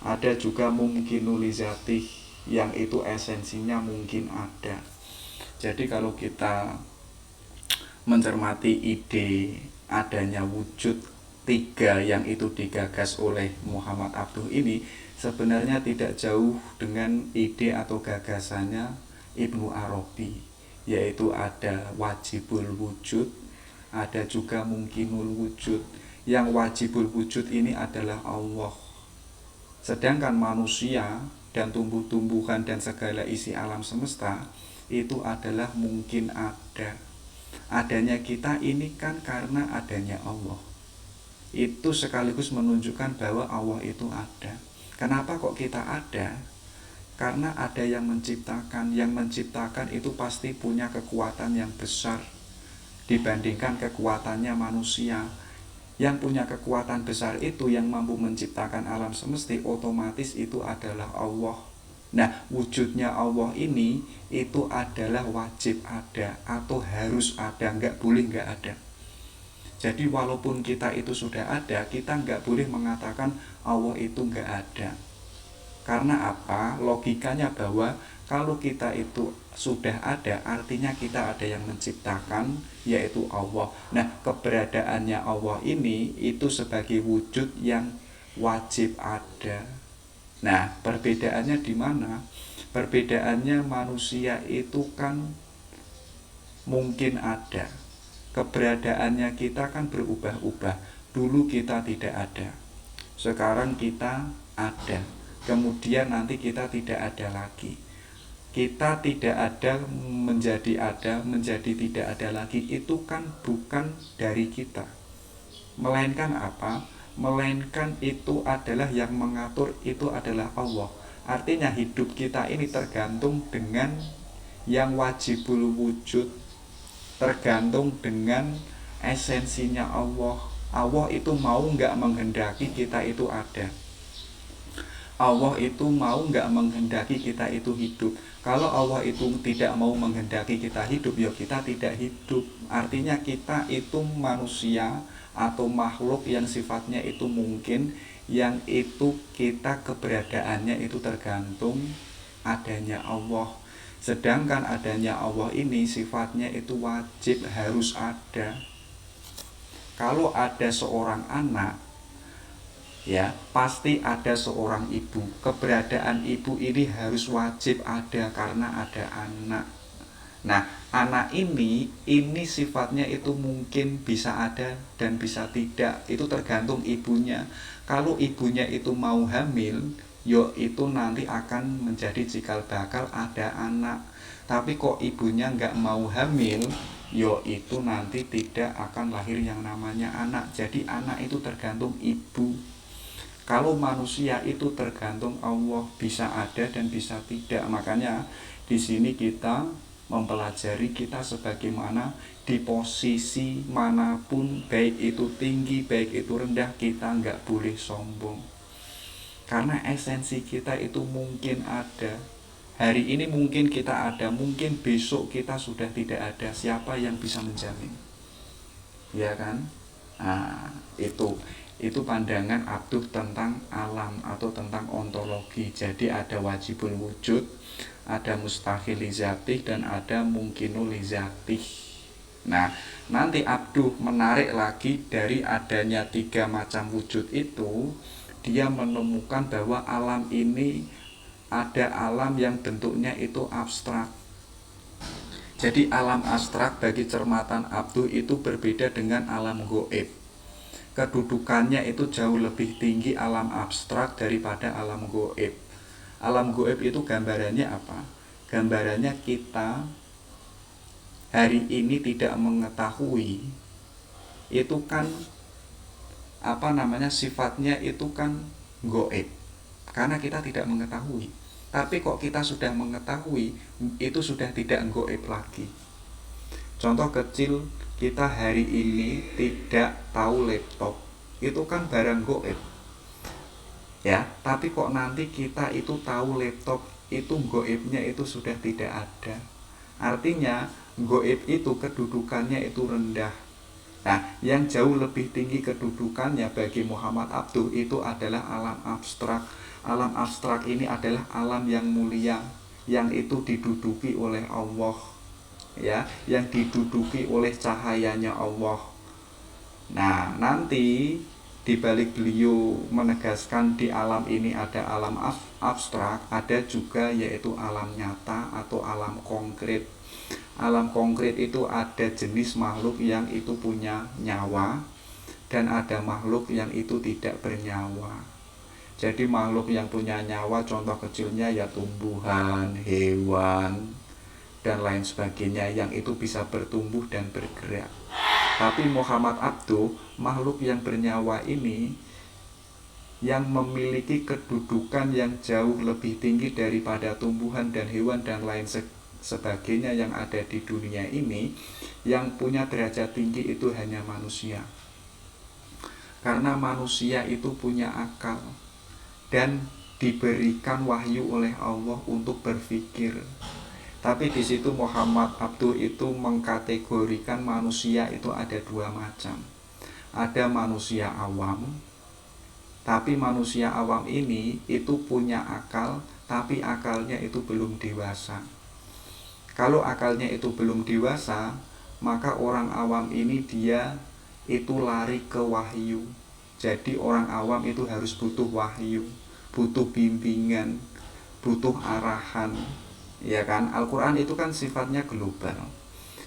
Ada juga mungkinul lizatih, yang itu esensinya mungkin ada. Jadi kalau kita mencermati ide adanya wujud tiga yang itu digagas oleh Muhammad Abduh ini sebenarnya tidak jauh dengan ide atau gagasannya Ibnu Arabi, yaitu ada wajibul wujud, ada juga mungkinul wujud. Yang wajibul wujud ini adalah Allah, sedangkan manusia dan tumbuh-tumbuhan dan segala isi alam semesta itu adalah mungkin ada. Adanya kita ini kan karena adanya Allah. Itu sekaligus menunjukkan bahwa Allah itu ada. Kenapa kok kita ada? Karena ada yang menciptakan. Yang menciptakan itu pasti punya kekuatan yang besar dibandingkan kekuatannya manusia. Yang punya kekuatan besar itu, yang mampu menciptakan alam semesta, otomatis itu adalah Allah. Nah, wujudnya Allah ini itu adalah wajib ada atau harus ada, nggak boleh nggak ada. Jadi walaupun kita itu sudah ada, kita nggak boleh mengatakan Allah itu nggak ada. Karena apa? Logikanya bahwa kalau kita itu sudah ada, artinya kita ada yang menciptakan, yaitu Allah. Nah, keberadaannya Allah ini itu sebagai wujud yang wajib ada. Nah, perbedaannya di mana? Perbedaannya manusia itu kan mungkin ada. Keberadaannya kita kan berubah-ubah. Dulu kita tidak ada, sekarang kita ada. Kemudian nanti kita tidak ada lagi. Kita tidak ada, menjadi tidak ada lagi. Itu kan bukan dari kita. Melainkan apa? Melainkan itu adalah yang mengatur, itu adalah Allah. Artinya hidup kita ini tergantung dengan yang wajibul wujud, tergantung dengan esensinya Allah. Allah itu mau nggak menghendaki kita itu ada. Allah itu mau nggak menghendaki kita itu hidup. Kalau Allah itu tidak mau menghendaki kita hidup, ya kita tidak hidup. Artinya kita itu manusia atau makhluk yang sifatnya itu mungkin, yang itu kita keberadaannya itu tergantung adanya Allah. Sedangkan adanya Allah ini sifatnya itu wajib, harus ada. Kalau ada seorang anak, ya pasti ada seorang ibu. Keberadaan ibu ini harus wajib ada karena ada anak. Nah, anak ini sifatnya itu mungkin bisa ada dan bisa tidak. Itu tergantung ibunya. Kalau ibunya itu mau hamil, yo itu nanti akan menjadi cikal bakal ada anak. Tapi kok ibunya nggak mau hamil, yo itu nanti tidak akan lahir yang namanya anak. Jadi anak itu tergantung ibu. Kalau manusia itu tergantung Allah, bisa ada dan bisa tidak. Makanya di sini kita mempelajari kita sebagaimana di posisi manapun, baik itu tinggi, baik itu rendah, kita nggak boleh sombong. Karena esensi kita itu mungkin ada. Hari ini mungkin kita ada, mungkin besok kita sudah tidak ada. Siapa yang bisa menjamin? Ya kan? Nah, itu pandangan Abduh tentang alam atau tentang ontologi. Jadi ada wajibul wujud, ada mustahil lizatih, dan ada mungkinul lizatih. Nah, nanti Abduh menarik lagi dari adanya 3 macam wujud itu, dia menemukan bahwa alam ini ada alam yang bentuknya itu abstrak. Jadi alam abstrak bagi cermatan Abduh itu berbeda dengan alam gaib. Kedudukannya itu jauh lebih tinggi alam abstrak daripada alam gaib. Alam gaib itu gambarannya apa? Gambarannya kita hari ini tidak mengetahui. Itu kan sifatnya itu kan gaib. Karena kita tidak mengetahui. Tapi kok kita sudah mengetahui, itu sudah tidak gaib lagi. Contoh kecil, kita hari ini tidak tahu laptop, itu kan barang gaib. Ya, tapi kok nanti kita itu tahu laptop, itu gaibnya itu sudah tidak ada. Artinya gaib itu kedudukannya itu rendah. Nah, yang jauh lebih tinggi kedudukannya bagi Muhammad Abduh itu adalah alam abstrak. Alam abstrak ini adalah alam yang mulia, yang itu diduduki oleh Allah. Ya, yang diduduki oleh cahayanya Allah. Nah, nanti di balik beliau menegaskan di alam ini ada alam abstrak, ada juga yaitu alam nyata atau alam konkret. Alam konkret itu ada jenis makhluk yang itu punya nyawa, dan ada makhluk yang itu tidak bernyawa. Jadi makhluk yang punya nyawa contoh kecilnya ya tumbuhan, hewan, dan lain sebagainya yang itu bisa bertumbuh dan bergerak. Tapi Muhammad Abduh, makhluk yang bernyawa ini yang memiliki kedudukan yang jauh lebih tinggi daripada tumbuhan dan hewan dan lain sebagainya yang ada di dunia ini. Yang punya derajat tinggi itu hanya manusia. Karena manusia itu punya akal dan diberikan wahyu oleh Allah untuk berpikir. Tapi di situ Muhammad Abduh itu mengkategorikan manusia itu ada dua macam. Ada manusia awam, tapi manusia awam ini itu punya akal, tapi akalnya itu belum dewasa. Kalau akalnya itu belum dewasa, maka orang awam ini dia itu lari ke wahyu. Jadi orang awam itu harus butuh wahyu, butuh bimbingan, butuh arahan. Ya kan, Al-Quran itu kan sifatnya global.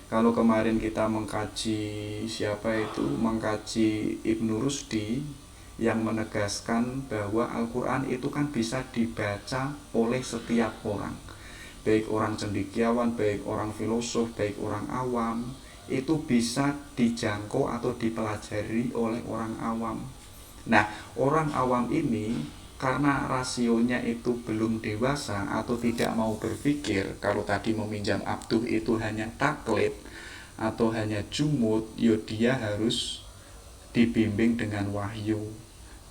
Kalau kemarin kita mengkaji mengkaji Ibnu Rusdi yang menegaskan bahwa Al-Quran itu kan bisa dibaca oleh setiap orang, baik orang cendekiawan, baik orang filosof, baik orang awam, itu bisa dijangkau atau dipelajari oleh orang awam. Nah, orang awam ini karena rasionya itu belum dewasa atau tidak mau berpikir, kalau tadi meminjam Abduh itu hanya taklid atau hanya jumud, dia harus dibimbing dengan wahyu.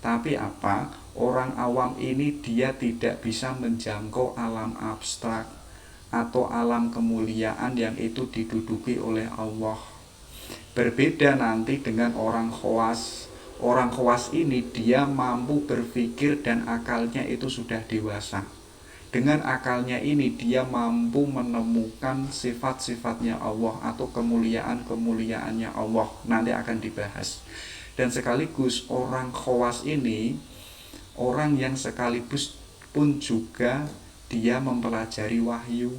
Tapi apa? Orang awam ini dia tidak bisa menjangkau alam abstrak atau alam kemuliaan yang itu diduduki oleh Allah. Berbeda nanti dengan orang khawas. Orang khawas ini dia mampu berpikir dan akalnya itu sudah dewasa. Dengan akalnya ini dia mampu menemukan sifat-sifatnya Allah atau kemuliaan-kemuliaannya Allah. Nanti akan dibahas. Dan sekaligus orang khawas ini orang yang sekaligus pun juga dia mempelajari wahyu.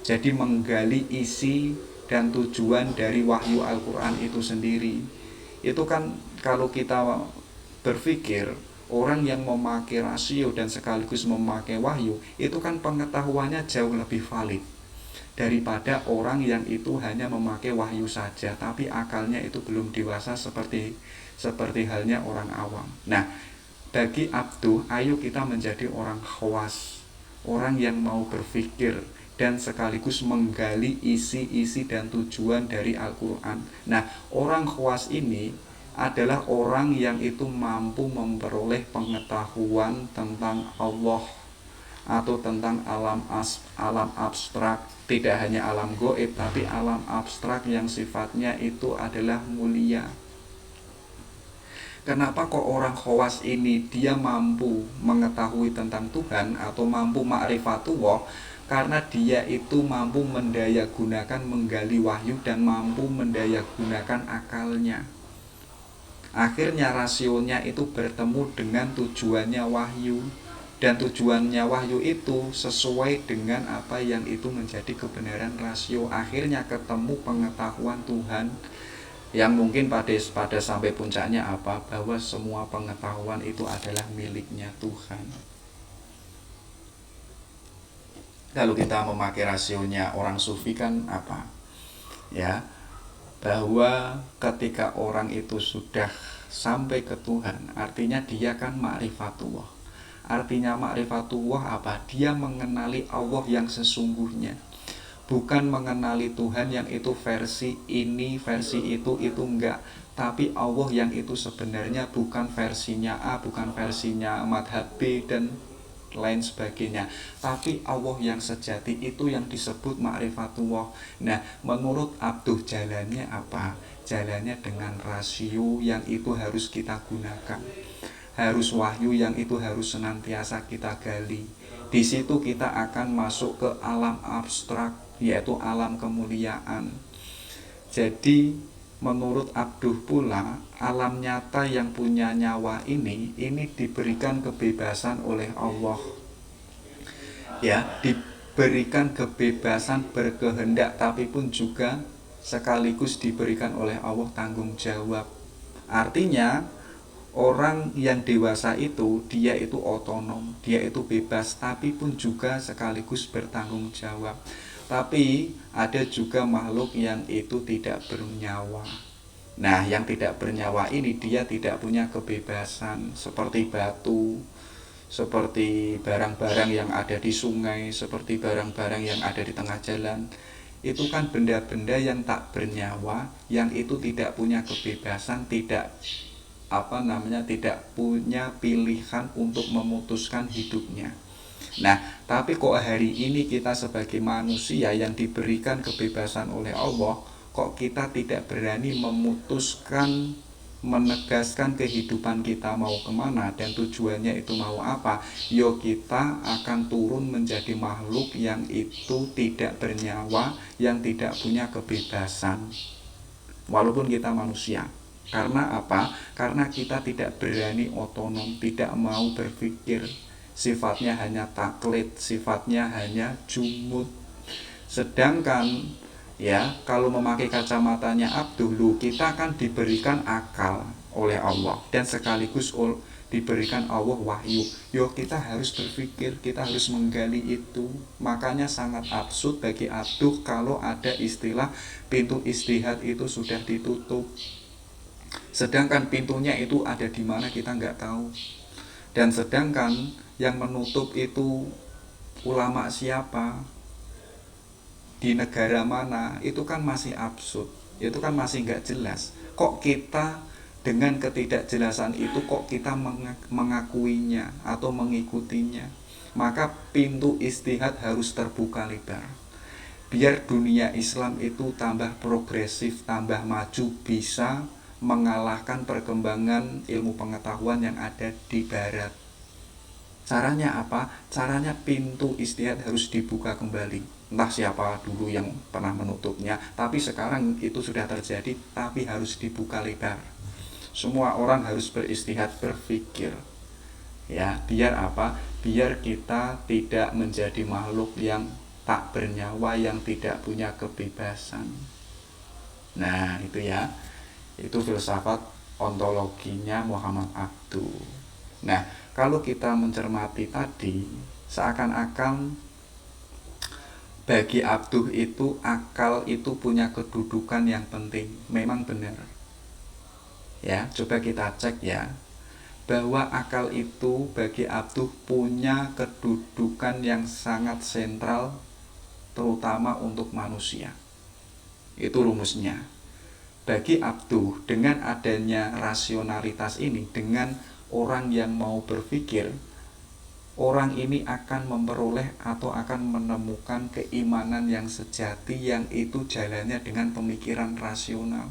Jadi menggali isi dan tujuan dari wahyu Al-Quran itu sendiri. Itu kan kalau kita berpikir, orang yang memakai rasio dan sekaligus memakai wahyu, itu kan pengetahuannya jauh lebih valid daripada orang yang itu hanya memakai wahyu saja, tapi akalnya itu belum dewasa seperti halnya orang awam. Nah, bagi Abduh, ayo kita menjadi orang khawas, orang yang mau berpikir dan sekaligus menggali isi-isi dan tujuan dari Al-Quran. Nah, orang khawas ini adalah orang yang itu mampu memperoleh pengetahuan tentang Allah atau tentang alam abstrak, tidak hanya alam gaib tapi alam abstrak yang sifatnya itu adalah mulia. Kenapa kok orang khawas ini dia mampu mengetahui tentang Tuhan atau mampu ma'rifatullah? Karena dia itu mampu mendayagunakan menggali wahyu dan mampu mendayagunakan akalnya. Akhirnya rasionya itu bertemu dengan tujuannya wahyu. Dan tujuannya wahyu itu sesuai dengan apa yang itu menjadi kebenaran rasio. Akhirnya ketemu pengetahuan Tuhan yang mungkin pada sampai puncaknya apa? Bahwa semua pengetahuan itu adalah miliknya Tuhan. Kalau kita memakai rasionya orang sufi kan apa? Ya, bahwa ketika orang itu sudah sampai ke Tuhan, artinya dia kan ma'rifatullah. Artinya ma'rifatullah apa? Dia mengenali Allah yang sesungguhnya. Bukan mengenali Tuhan yang itu versi ini, versi itu enggak. Tapi Allah yang itu sebenarnya bukan versinya A, bukan versinya madhab B dan lain sebagainya, tapi Allah yang sejati itu yang disebut ma'rifatullah. Nah, menurut Abduh jalannya apa? Jalannya dengan rasio yang itu harus kita gunakan, harus wahyu yang itu harus senantiasa kita gali. Di situ kita akan masuk ke alam abstrak, yaitu alam kemuliaan. Jadi menurut Abduh pula, alam nyata yang punya nyawa ini diberikan kebebasan oleh Allah. Ya, diberikan kebebasan berkehendak, tapi pun juga sekaligus diberikan oleh Allah tanggung jawab. Artinya orang yang dewasa itu dia itu otonom, dia itu bebas, tapi pun juga sekaligus bertanggung jawab. Tapi ada juga makhluk yang itu tidak bernyawa. Nah, yang tidak bernyawa ini dia tidak punya kebebasan, seperti batu, seperti barang-barang yang ada di sungai, seperti barang-barang yang ada di tengah jalan. Itu kan benda-benda yang tak bernyawa, yang itu tidak punya kebebasan, tidak tidak punya pilihan untuk memutuskan hidupnya. Nah, tapi kok hari ini kita sebagai manusia yang diberikan kebebasan oleh Allah, kok kita tidak berani memutuskan, menegaskan kehidupan kita mau kemana dan tujuannya itu mau apa. Yo, kita akan turun menjadi makhluk yang itu tidak bernyawa, yang tidak punya kebebasan, walaupun kita manusia. Karena apa? Karena kita tidak berani otonom, tidak mau berpikir, sifatnya hanya taklid, sifatnya hanya jumud. Sedangkan ya, kalau memakai kacamatanya Abdul, kita kan diberikan akal oleh Allah dan sekaligus diberikan Allah wahyu. Yo, kita harus berpikir, kita harus menggali itu. Makanya sangat absurd bagi Abdul kalau ada istilah pintu istihad itu sudah ditutup, sedangkan pintunya itu ada di mana kita nggak tahu. Dan sedangkan yang menutup itu ulama siapa, di negara mana, itu kan masih absurd, itu kan masih nggak jelas. Kok kita dengan ketidakjelasan itu kok kita mengakuinya atau mengikutinya? Maka pintu istihad harus terbuka lebar, biar dunia Islam itu tambah progresif, tambah maju, bisa mengalahkan perkembangan ilmu pengetahuan yang ada di barat. Caranya apa? Caranya pintu istihad harus dibuka kembali. Entah siapa dulu yang pernah menutupnya, tapi sekarang itu sudah terjadi, tapi harus dibuka lebar. Semua orang harus beristihad, berpikir. Ya, biar apa? Biar kita tidak menjadi makhluk yang tak bernyawa, yang tidak punya kebebasan. Nah, itu ya. Itu filsafat ontologinya Muhammad Abduh. Nah, kalau kita mencermati tadi, seakan-akan bagi Abduh itu akal itu punya kedudukan yang penting. Memang benar. Ya, coba kita cek ya, bahwa akal itu bagi Abduh punya kedudukan yang sangat sentral, terutama untuk manusia. Itu rumusnya. Bagi Abduh, dengan adanya rasionalitas ini, dengan orang yang mau berpikir, orang ini akan memperoleh atau akan menemukan keimanan yang sejati, yang itu jalannya dengan pemikiran rasional.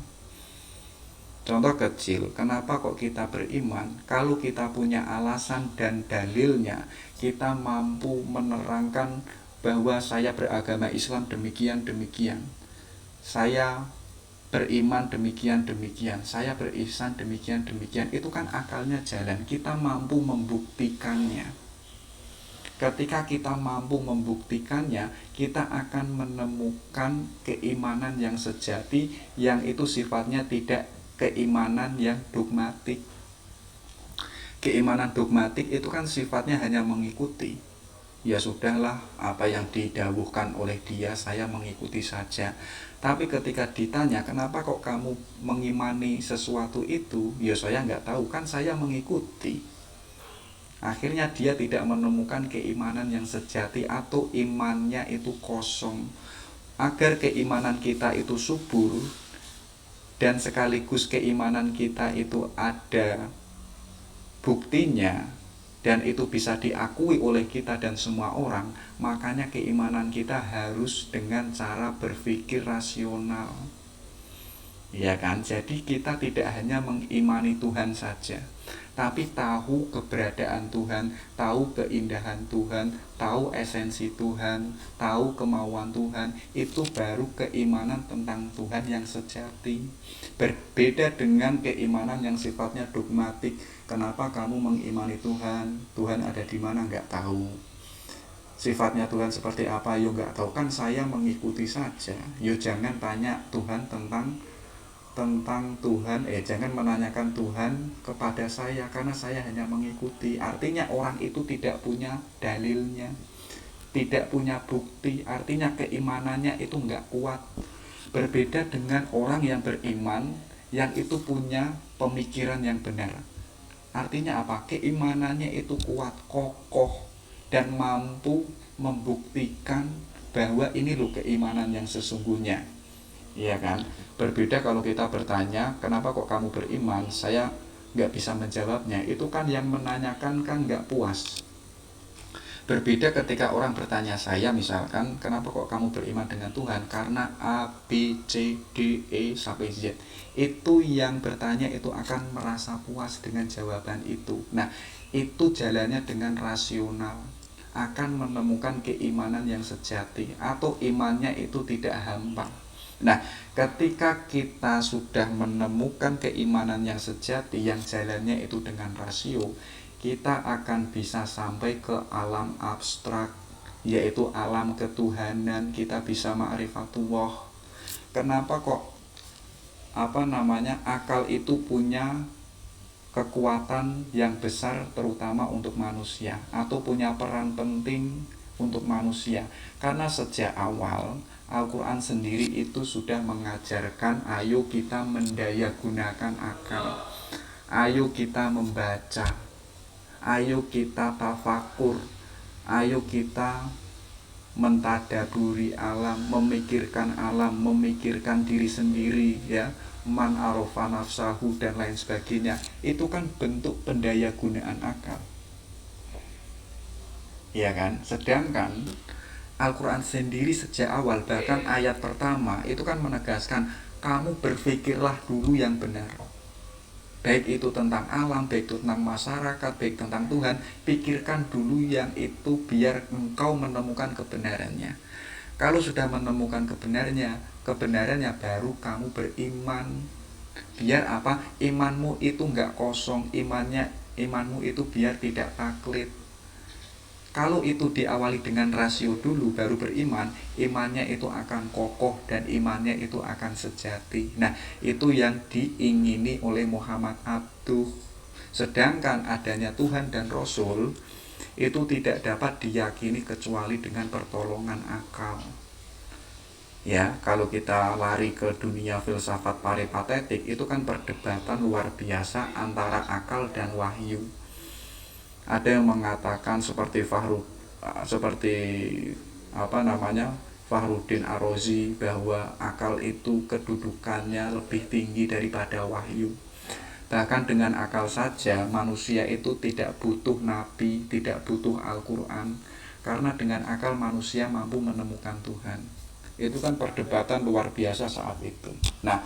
Contoh kecil, kenapa kok kita beriman? Kalau kita punya alasan dan dalilnya, kita mampu menerangkan bahwa saya beragama Islam demikian-demikian, saya beriman demikian-demikian, saya berihsan demikian-demikian. Itu kan akalnya jalan, kita mampu membuktikannya. Ketika kita mampu membuktikannya, kita akan menemukan keimanan yang sejati, yang itu sifatnya tidak keimanan yang dogmatik. Keimanan dogmatik itu kan sifatnya hanya mengikuti. Ya sudahlah, apa yang didawuhkan oleh dia saya mengikuti saja. Tapi ketika ditanya, kenapa kok kamu mengimani sesuatu itu? Ya saya nggak tahu, kan saya mengikuti. Akhirnya dia tidak menemukan keimanan yang sejati, atau imannya itu kosong. Agar keimanan kita itu subur, dan sekaligus keimanan kita itu ada buktinya, dan itu bisa diakui oleh kita dan semua orang, makanya keimanan kita harus dengan cara berpikir rasional. Ya kan? Jadi kita tidak hanya mengimani Tuhan saja, tapi tahu keberadaan Tuhan, tahu keindahan Tuhan, tahu esensi Tuhan, tahu kemauan Tuhan. Itu baru keimanan tentang Tuhan yang sejati. Berbeda dengan keimanan yang sifatnya dogmatik. Kenapa kamu mengimani Tuhan? Tuhan ada di mana? Nggak tahu. Sifatnya Tuhan seperti apa? Yo nggak tahu, kan saya mengikuti saja. Yo jangan tanya Tuhan tentang Tuhan, jangan menanyakan Tuhan kepada saya, karena saya hanya mengikuti. Artinya orang itu tidak punya dalilnya, tidak punya bukti, artinya keimanannya itu nggak kuat. Berbeda dengan orang yang beriman, yang itu punya pemikiran yang benar. Artinya apa? Keimanannya itu kuat, kokoh, dan mampu membuktikan bahwa ini loh keimanan yang sesungguhnya. Iya kan? Berbeda kalau kita bertanya, kenapa kok kamu beriman? Saya nggak bisa menjawabnya. Itu kan yang menanyakan kan nggak puas. Berbeda ketika orang bertanya saya, misalkan, kenapa kok kamu beriman dengan Tuhan? Karena A, B, C, D, E, sampai Z. Itu yang bertanya itu akan merasa puas dengan jawaban itu. Nah, itu jalannya dengan rasional. Akan menemukan keimanan yang sejati. Atau imannya itu tidak hampa. Nah, ketika kita sudah menemukan keimanan yang sejati, yang jalannya itu dengan rasio, kita akan bisa sampai ke alam abstrak, yaitu alam ketuhanan. Kita bisa ma'rifatullah. Kenapa kok akal itu punya kekuatan yang besar terutama untuk manusia, atau punya peran penting untuk manusia? Karena sejak awal Al-Quran sendiri itu sudah mengajarkan, ayo kita mendayagunakan akal, ayo kita membaca, ayo kita tafakur, ayo kita mentadaburi alam, memikirkan diri sendiri, ya, man arofa nafsahu dan lain sebagainya. Itu kan bentuk pendayagunaan akal, ya kan? Sedangkan Al-Quran sendiri sejak awal, bahkan ayat pertama itu kan menegaskan, kamu berpikirlah dulu yang benar. Baik itu tentang alam, baik itu tentang masyarakat, baik tentang Tuhan, pikirkan dulu yang itu biar engkau menemukan kebenarannya. Kalau sudah menemukan kebenarannya baru kamu beriman. Biar apa? Imanmu itu nggak kosong, imanmu itu biar tidak taklid. Kalau itu diawali dengan rasio dulu baru beriman, imannya itu akan kokoh dan imannya itu akan sejati. Nah, itu yang diingini oleh Muhammad Abduh. Sedangkan adanya Tuhan dan Rasul itu tidak dapat diyakini kecuali dengan pertolongan akal. Ya, kalau kita lari ke dunia filsafat peripatetik, itu kan perdebatan luar biasa antara akal dan wahyu. Ada yang mengatakan seperti Fakhruddin Ar-Razi, bahwa akal itu kedudukannya lebih tinggi daripada wahyu. Bahkan dengan akal saja manusia itu tidak butuh nabi, tidak butuh Al-Quran, karena dengan akal manusia mampu menemukan Tuhan. Itu kan perdebatan luar biasa saat itu. Nah,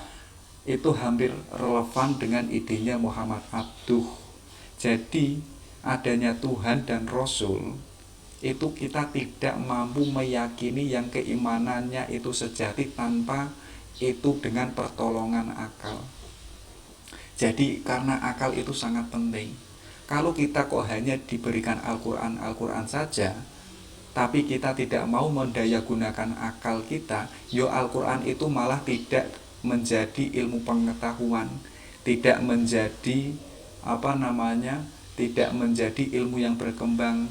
itu hampir relevan dengan idenya Muhammad Abduh. Jadi adanya Tuhan dan Rasul itu kita tidak mampu meyakini yang keimanannya itu sejati tanpa itu dengan pertolongan akal. Jadi karena akal itu sangat penting. Kalau kita kok hanya diberikan Al-Quran saja, tapi kita tidak mau mendayagunakan akal kita, Al-Quran itu malah tidak menjadi ilmu pengetahuan, tidak menjadi tidak menjadi ilmu yang berkembang,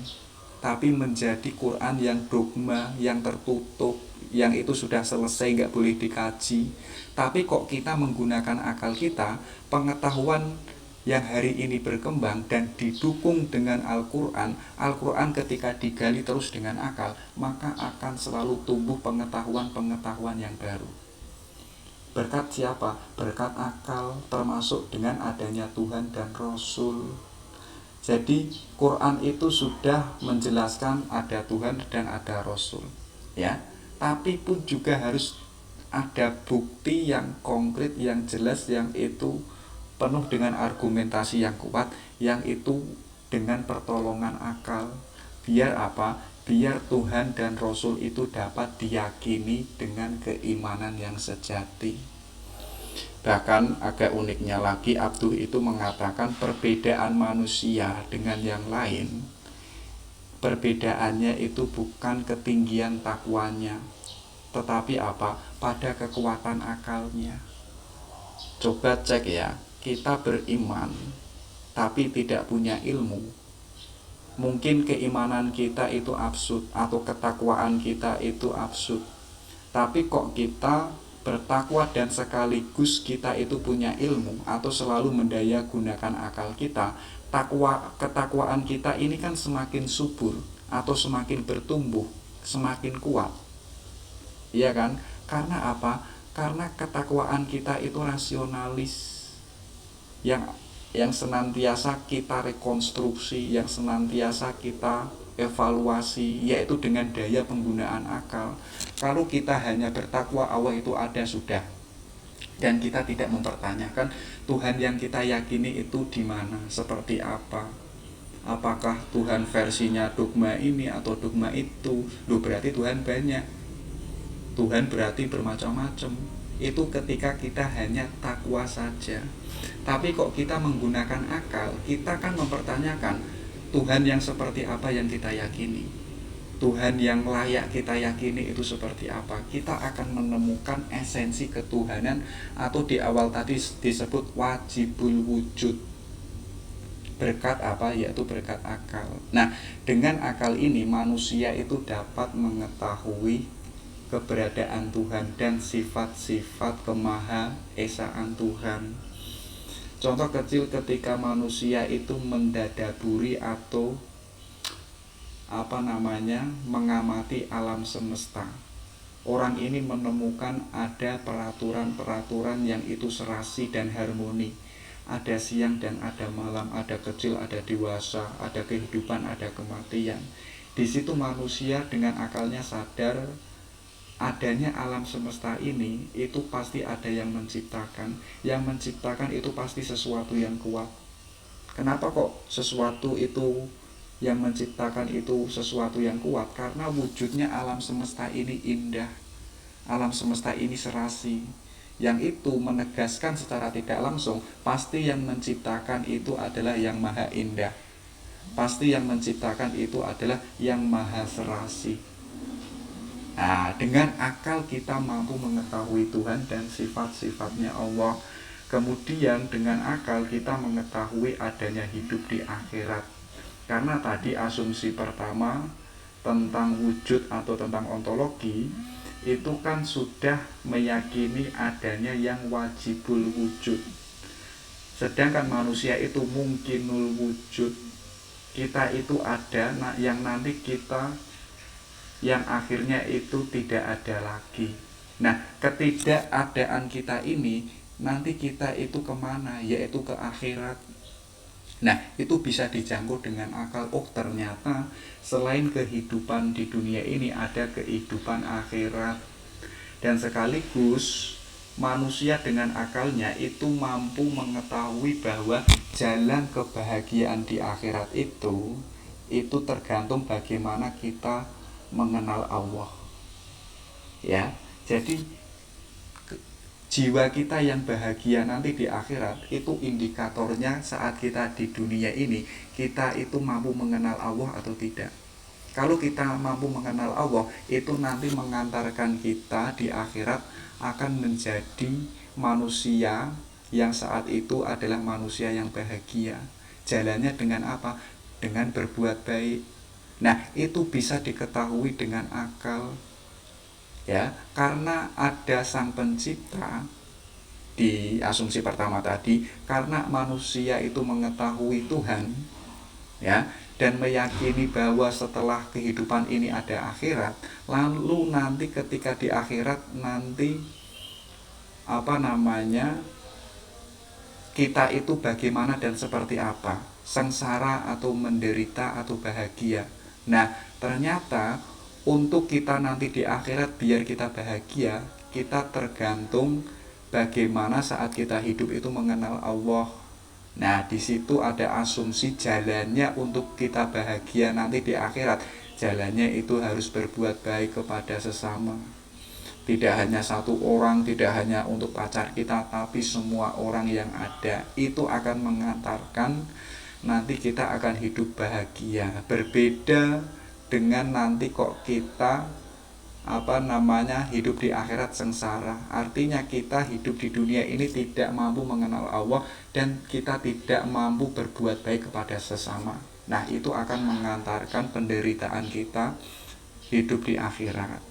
tapi menjadi Quran yang dogma, yang tertutup, yang itu sudah selesai, nggak boleh dikaji. Tapi kok kita menggunakan akal kita, pengetahuan yang hari ini berkembang dan didukung dengan Al-Quran, Al-Quran ketika digali terus dengan akal, maka akan selalu tumbuh pengetahuan yang baru. Berkat siapa? Berkat akal, termasuk dengan adanya Tuhan dan Rasul. Jadi Quran itu sudah menjelaskan ada Tuhan dan ada Rasul, ya. Tapi pun juga harus ada bukti yang konkret, yang jelas, yang itu penuh dengan argumentasi yang kuat, yang itu dengan pertolongan akal. Biar apa? Biar Tuhan dan Rasul itu dapat diyakini dengan keimanan yang sejati. Bahkan agak uniknya lagi, Abduh itu mengatakan perbedaan manusia dengan yang lain, perbedaannya itu bukan ketinggian takwanya, tetapi apa? Pada kekuatan akalnya. Coba cek ya, kita beriman tapi tidak punya ilmu, mungkin keimanan kita itu absurd atau ketakwaan kita itu absurd. Tapi kok kita bertakwa dan sekaligus kita itu punya ilmu atau selalu mendaya gunakan akal kita, ketakwaan kita ini kan semakin subur atau semakin bertumbuh, semakin kuat. Iya kan? Karena apa? Karena ketakwaan kita itu rasionalis, yang senantiasa kita rekonstruksi, yang senantiasa kita evaluasi, yaitu dengan daya penggunaan akal. Kalau kita hanya bertakwa Allah itu ada sudah, dan kita tidak mempertanyakan Tuhan yang kita yakini itu di mana, seperti apa, apakah Tuhan versinya dogma ini atau dogma itu. Loh, berarti Tuhan banyak, Tuhan berarti bermacam-macam. Itu ketika kita hanya takwa saja. Tapi kok kita menggunakan akal, kita kan mempertanyakan Tuhan yang seperti apa yang kita yakini, Tuhan yang layak kita yakini itu seperti apa. Kita akan menemukan esensi ketuhanan, atau di awal tadi disebut wajibul wujud. Berkat apa? Yaitu berkat akal. Nah, dengan akal ini manusia itu dapat mengetahui keberadaan Tuhan dan sifat-sifat kemahaesaan Tuhan. Contoh kecil, ketika manusia itu mendadaburi atau mengamati alam semesta, orang ini menemukan ada peraturan-peraturan yang itu serasi dan harmoni. Ada siang dan ada malam, ada kecil, ada dewasa, ada kehidupan, ada kematian. Di situ manusia dengan akalnya sadar adanya alam semesta ini itu pasti ada yang menciptakan. Yang menciptakan itu pasti sesuatu yang kuat. Kenapa kok sesuatu itu yang menciptakan itu sesuatu yang kuat? Karena wujudnya alam semesta ini indah, alam semesta ini serasi. Yang itu menegaskan secara tidak langsung pasti yang menciptakan itu adalah yang maha indah, pasti yang menciptakan itu adalah yang maha serasi. Nah, dengan akal kita mampu mengetahui Tuhan dan sifat-sifatnya Allah. Kemudian dengan akal kita mengetahui adanya hidup di akhirat. Karena tadi asumsi pertama tentang wujud atau tentang ontologi itu kan sudah meyakini adanya yang wajibul wujud. Sedangkan manusia itu mungkinul wujud. Kita itu ada yang nanti kita, yang akhirnya itu tidak ada lagi. Nah, ketidakadaan kita ini nanti kita itu kemana? Yaitu ke akhirat. Nah, itu bisa dijangkau dengan akal. Oh, ternyata selain kehidupan di dunia ini ada kehidupan akhirat. Dan sekaligus manusia dengan akalnya itu mampu mengetahui bahwa jalan kebahagiaan di akhirat itu tergantung bagaimana kita mengenal Allah. Ya, jadi jiwa kita yang bahagia nanti di akhirat itu indikatornya saat kita di dunia ini kita itu mampu mengenal Allah atau tidak. Kalau kita mampu mengenal Allah, itu nanti mengantarkan kita di akhirat akan menjadi manusia yang saat itu adalah manusia yang bahagia. Jalannya dengan apa? Dengan berbuat baik. Nah, itu bisa diketahui dengan akal. Ya, karena ada Sang Pencipta di asumsi pertama tadi, karena manusia itu mengetahui Tuhan, ya, dan meyakini bahwa setelah kehidupan ini ada akhirat, lalu nanti ketika di akhirat nanti kita itu bagaimana dan seperti apa, sengsara atau menderita atau bahagia. Nah, ternyata untuk kita nanti di akhirat biar kita bahagia, kita tergantung bagaimana saat kita hidup itu mengenal Allah. Nah, di situ ada asumsi jalannya untuk kita bahagia nanti di akhirat. Jalannya itu harus berbuat baik kepada sesama. Tidak hanya satu orang, tidak hanya untuk pacar kita, tapi semua orang yang ada. Itu akan mengantarkan nanti kita akan hidup bahagia. Berbeda dengan nanti kok kita hidup di akhirat sengsara. Artinya kita hidup di dunia ini tidak mampu mengenal Allah dan kita tidak mampu berbuat baik kepada sesama. Nah, itu akan mengantarkan penderitaan kita hidup di akhirat.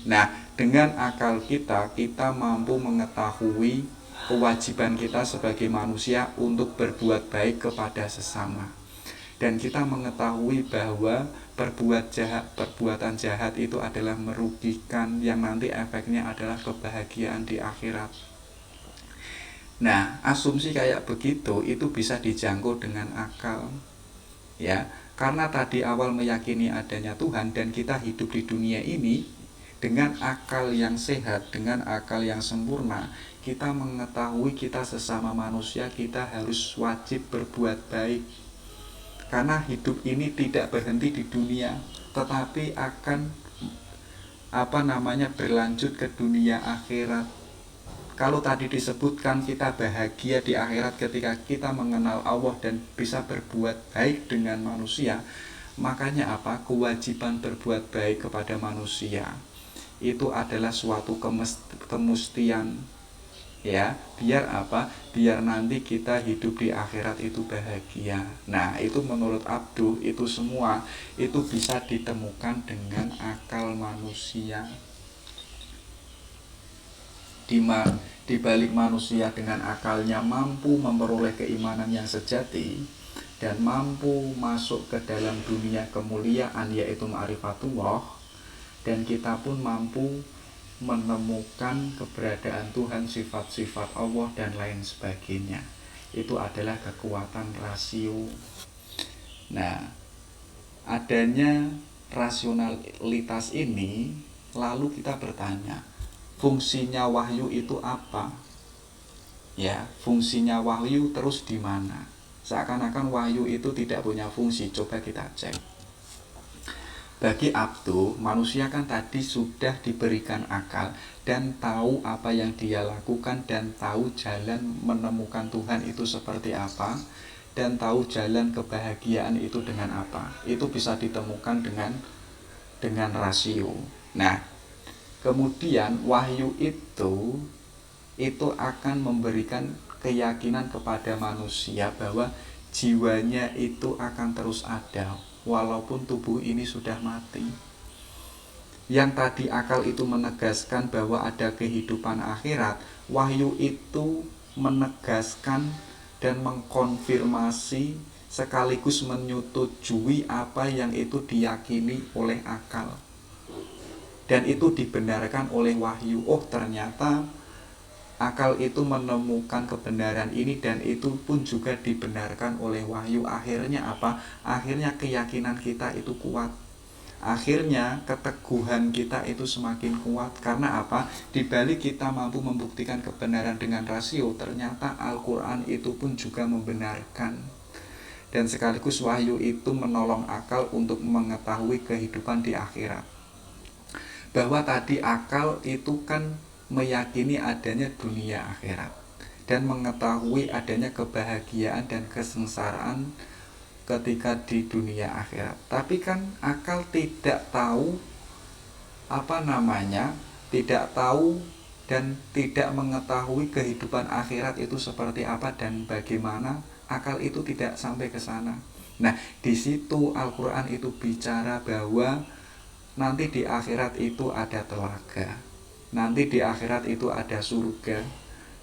Nah, dengan akal kita mampu mengetahui kewajiban kita sebagai manusia untuk berbuat baik kepada sesama. Dan kita mengetahui bahwa perbuatan jahat itu adalah merugikan, yang nanti efeknya adalah kebahagiaan di akhirat. Nah, asumsi kayak begitu itu bisa dijangkau dengan akal. Ya, karena tadi awal meyakini adanya Tuhan dan kita hidup di dunia ini dengan akal yang sehat, dengan akal yang sempurna, kita mengetahui kita sesama manusia, kita harus wajib berbuat baik. Karena hidup ini tidak berhenti di dunia, tetapi akan berlanjut ke dunia akhirat. Kalau tadi disebutkan kita bahagia di akhirat ketika kita mengenal Allah dan bisa berbuat baik dengan manusia, makanya kewajiban berbuat baik kepada manusia itu adalah suatu kemestian, ya, biar nanti kita hidup di akhirat itu bahagia. Nah, itu menurut Abduh, itu semua itu bisa ditemukan dengan akal manusia. Di balik manusia dengan akalnya mampu memperoleh keimanan yang sejati dan mampu masuk ke dalam dunia kemuliaan, yaitu ma'rifatullah, dan kita pun mampu menemukan keberadaan Tuhan, sifat-sifat Allah dan lain sebagainya. Itu adalah kekuatan rasio. Nah, adanya rasionalitas ini, lalu kita bertanya, fungsinya wahyu itu apa? Ya, fungsinya wahyu terus di mana? Seakan-akan wahyu itu tidak punya fungsi. Coba kita cek. Bagi Abduh, manusia kan tadi sudah diberikan akal dan tahu apa yang dia lakukan dan tahu jalan menemukan Tuhan itu seperti apa dan tahu jalan kebahagiaan itu dengan apa. Itu bisa ditemukan dengan rasio. Nah, kemudian wahyu itu akan memberikan keyakinan kepada manusia bahwa jiwanya itu akan terus ada walaupun tubuh ini sudah mati. Yang tadi akal itu menegaskan bahwa ada kehidupan akhirat, wahyu itu menegaskan dan mengkonfirmasi sekaligus menyetujui apa yang itu diyakini oleh akal. Dan itu dibenarkan oleh wahyu. Oh, ternyata akal itu menemukan kebenaran ini dan itu pun juga dibenarkan oleh wahyu. Akhirnya apa? Akhirnya keyakinan kita itu kuat. Akhirnya keteguhan kita itu semakin kuat. Karena apa? Di balik kita mampu membuktikan kebenaran dengan rasio, ternyata Al-Quran itu pun juga membenarkan. Dan sekaligus wahyu itu menolong akal untuk mengetahui kehidupan di akhirat. Bahwa tadi akal itu kan meyakini adanya dunia akhirat dan mengetahui adanya kebahagiaan dan kesengsaraan ketika di dunia akhirat. Tapi kan akal tidak tahu tidak tahu dan tidak mengetahui kehidupan akhirat itu seperti apa dan bagaimana. Akal itu tidak sampai ke sana. Nah, di situ Al-Quran itu bicara bahwa nanti di akhirat itu ada telaga. Nanti di akhirat itu ada surga.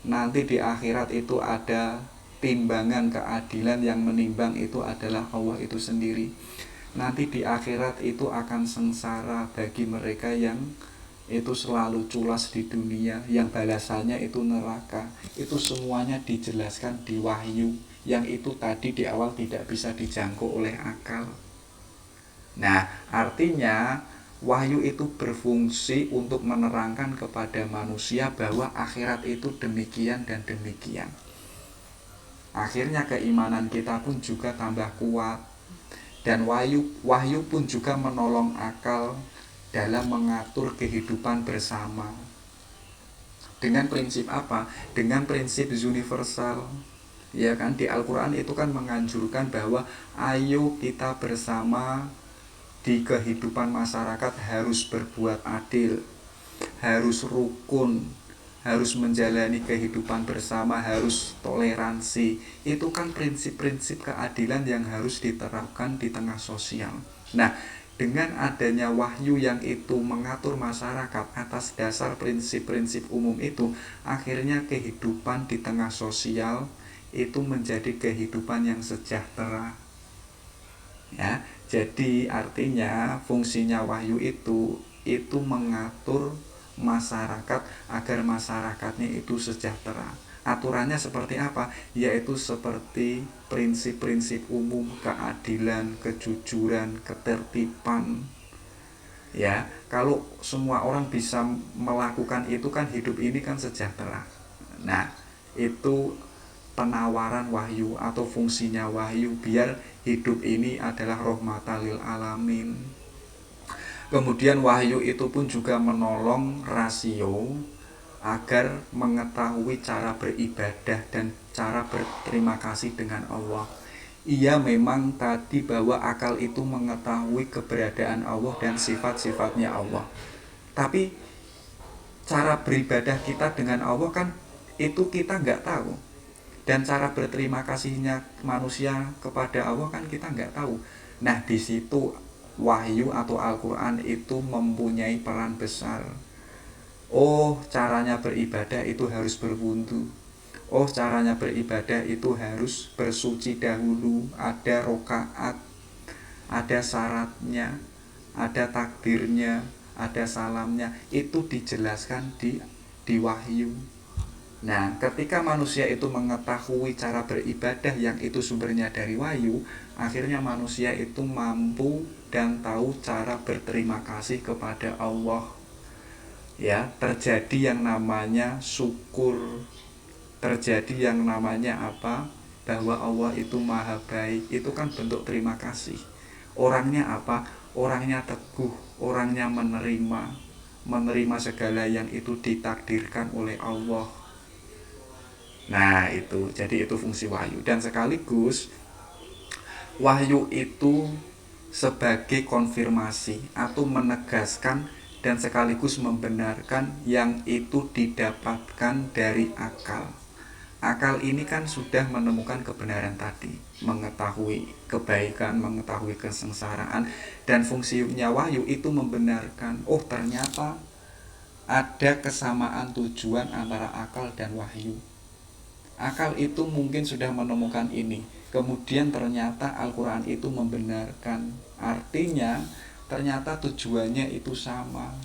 Nanti di akhirat itu ada timbangan keadilan, yang menimbang itu adalah Allah itu sendiri. Nanti di akhirat itu akan sengsara bagi mereka yang itu selalu culas di dunia, yang balasannya itu neraka. Itu semuanya dijelaskan di wahyu, yang itu tadi di awal tidak bisa dijangkau oleh akal. Nah, artinya Wahyu itu berfungsi untuk menerangkan kepada manusia bahwa akhirat itu demikian dan demikian. Akhirnya keimanan kita pun juga tambah kuat. Dan wahyu pun juga menolong akal dalam mengatur kehidupan bersama. Dengan prinsip apa? Dengan prinsip universal. Ya kan, di Al-Quran itu kan menganjurkan bahwa ayo kita bersama di kehidupan masyarakat harus berbuat adil, harus rukun, harus menjalani kehidupan bersama, harus toleransi. Itu kan prinsip-prinsip keadilan yang harus diterapkan di tengah sosial. Nah, dengan adanya wahyu yang itu mengatur masyarakat atas dasar prinsip-prinsip umum itu, akhirnya kehidupan di tengah sosial itu menjadi kehidupan yang sejahtera. Ya, jadi artinya fungsinya wahyu itu mengatur masyarakat agar masyarakatnya itu sejahtera. Aturannya seperti apa? Yaitu seperti prinsip-prinsip umum keadilan, kejujuran, ketertiban. Ya, kalau semua orang bisa melakukan itu kan hidup ini kan sejahtera. Nah, itu penawaran wahyu atau fungsinya wahyu biar hidup ini adalah rahmatan lil alamin. Kemudian wahyu itu pun juga menolong rasio agar mengetahui cara beribadah dan cara berterima kasih dengan Allah. Iya, memang tadi bahwa akal itu mengetahui keberadaan Allah dan sifat-sifatnya Allah. Tapi cara beribadah kita dengan Allah kan itu kita nggak tahu. Dan cara berterima kasihnya manusia kepada Allah kan kita nggak tahu. Nah, di situ wahyu atau Al-Quran itu mempunyai peran besar. Oh, caranya beribadah itu harus berwudu. Oh, caranya beribadah itu harus bersuci dahulu. Ada rokaat, ada syaratnya, ada takbirnya, ada salamnya. Itu dijelaskan di wahyu. Nah, ketika manusia itu mengetahui cara beribadah yang itu sumbernya dari wahyu, akhirnya manusia itu mampu dan tahu cara berterima kasih kepada Allah. Ya, terjadi yang namanya syukur, terjadi yang namanya apa? Bahwa Allah itu maha baik, itu kan bentuk terima kasih. Orangnya apa? Orangnya teguh, orangnya menerima segala yang itu ditakdirkan oleh Allah. Nah, itu jadi itu fungsi wahyu. Dan sekaligus wahyu itu sebagai konfirmasi atau menegaskan dan sekaligus membenarkan yang itu didapatkan dari akal. Akal ini kan sudah menemukan kebenaran tadi, mengetahui kebaikan, mengetahui kesengsaraan, dan fungsinya wahyu itu membenarkan, oh ternyata ada kesamaan tujuan antara akal dan wahyu. Akal itu mungkin sudah menemukan ini, kemudian ternyata Al-Quran itu membenarkan, artinya ternyata tujuannya itu sama.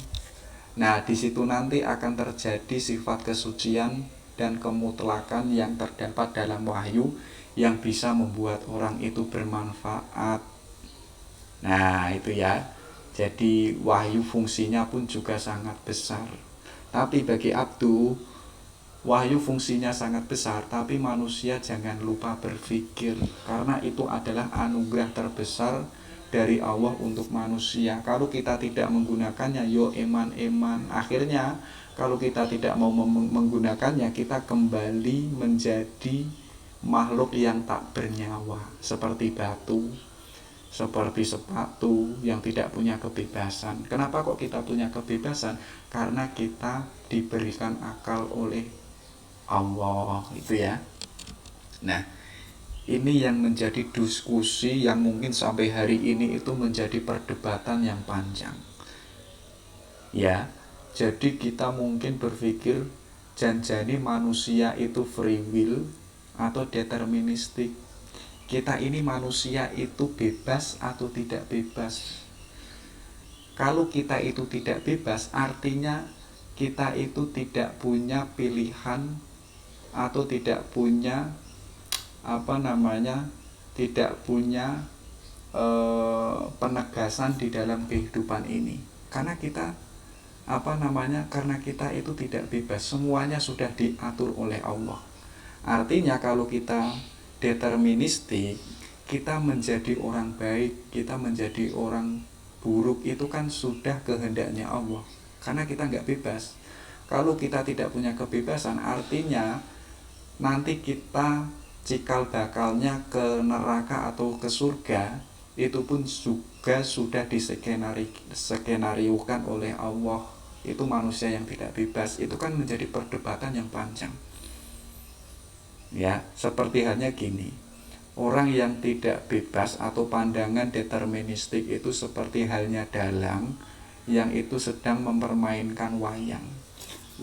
Nah, di situ nanti akan terjadi sifat kesucian dan kemutlakan yang terdapat dalam wahyu yang bisa membuat orang itu bermanfaat. Nah, itu ya. Jadi wahyu fungsinya pun juga sangat besar. Tapi bagi Abdu, wahyu fungsinya sangat besar, tapi manusia jangan lupa berpikir, karena itu adalah anugerah terbesar dari Allah untuk manusia. Kalau kita tidak menggunakannya, yo eman-eman. Akhirnya kalau kita tidak mau menggunakannya, kita kembali menjadi makhluk yang tak bernyawa, seperti batu, seperti sepatu yang tidak punya kebebasan. Kenapa kok kita punya kebebasan? Karena kita diberikan akal oleh Allah, itu ya. Nah, ini yang menjadi diskusi yang mungkin sampai hari ini itu menjadi perdebatan yang panjang. Ya, jadi kita mungkin berpikir janjani manusia itu free will atau deterministik. Kita ini manusia itu bebas atau tidak bebas. Kalau kita itu tidak bebas, artinya kita itu tidak punya pilihan atau tidak punya tidak punya penegasan di dalam kehidupan ini. Karena kita karena kita itu tidak bebas, semuanya sudah diatur oleh Allah. Artinya kalau kita deterministik, kita menjadi orang baik, kita menjadi orang buruk, itu kan sudah kehendaknya Allah, karena kita nggak bebas. Kalau kita tidak punya kebebasan, artinya nanti kita cikal bakalnya ke neraka atau ke surga, itu pun juga sudah diskenariokan oleh Allah. Itu manusia yang tidak bebas, itu kan menjadi perdebatan yang panjang. Ya, seperti halnya gini, orang yang tidak bebas atau pandangan deterministik itu seperti halnya dalang yang itu sedang mempermainkan wayang.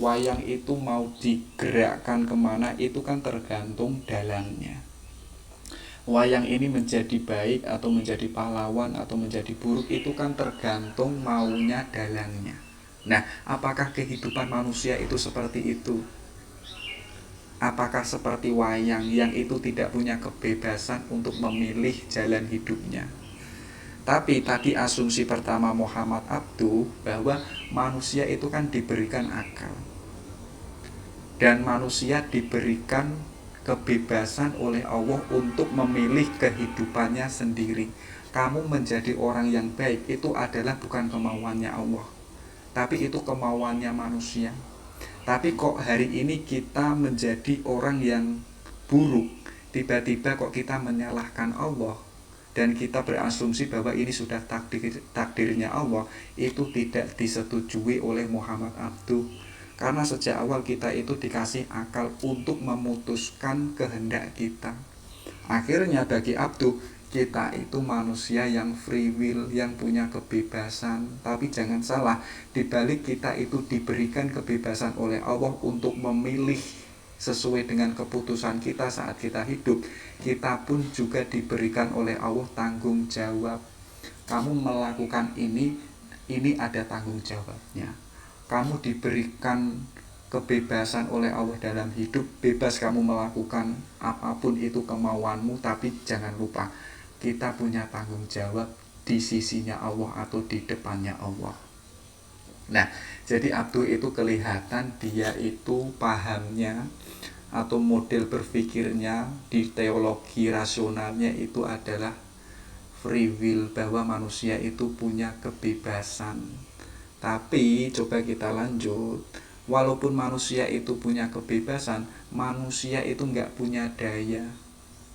Wayang itu mau digerakkan kemana itu kan tergantung dalangnya. Wayang ini menjadi baik atau menjadi pahlawan atau menjadi buruk itu kan tergantung maunya dalangnya. Nah, apakah kehidupan manusia itu seperti itu? Apakah seperti wayang yang itu tidak punya kebebasan untuk memilih jalan hidupnya? Tapi tadi asumsi pertama Muhammad Abduh bahwa manusia itu kan diberikan akal, dan manusia diberikan kebebasan oleh Allah untuk memilih kehidupannya sendiri. Kamu menjadi orang yang baik itu adalah bukan kemauannya Allah, tapi itu kemauannya manusia. Tapi kok hari ini kita menjadi orang yang buruk, tiba-tiba kok kita menyalahkan Allah, dan kita berasumsi bahwa ini sudah takdirnya Allah. Itu tidak disetujui oleh Muhammad Abduh. Karena sejak awal kita itu dikasih akal untuk memutuskan kehendak kita. Akhirnya bagi Abduh, kita itu manusia yang free will, yang punya kebebasan. Tapi jangan salah, dibalik kita itu diberikan kebebasan oleh Allah untuk memilih sesuai dengan keputusan kita saat kita hidup. Kita pun juga diberikan oleh Allah tanggung jawab. Kamu melakukan ini ada tanggung jawabnya. Kamu diberikan kebebasan oleh Allah dalam hidup, bebas kamu melakukan apapun itu kemauanmu, tapi jangan lupa kita punya tanggung jawab di sisinya Allah atau di depannya Allah. Nah, jadi Abduh itu kelihatan dia itu pahamnya atau model berpikirnya di teologi rasionalnya itu adalah free will, bahwa manusia itu punya kebebasan. Tapi coba kita lanjut, walaupun manusia itu punya kebebasan, manusia itu nggak punya daya,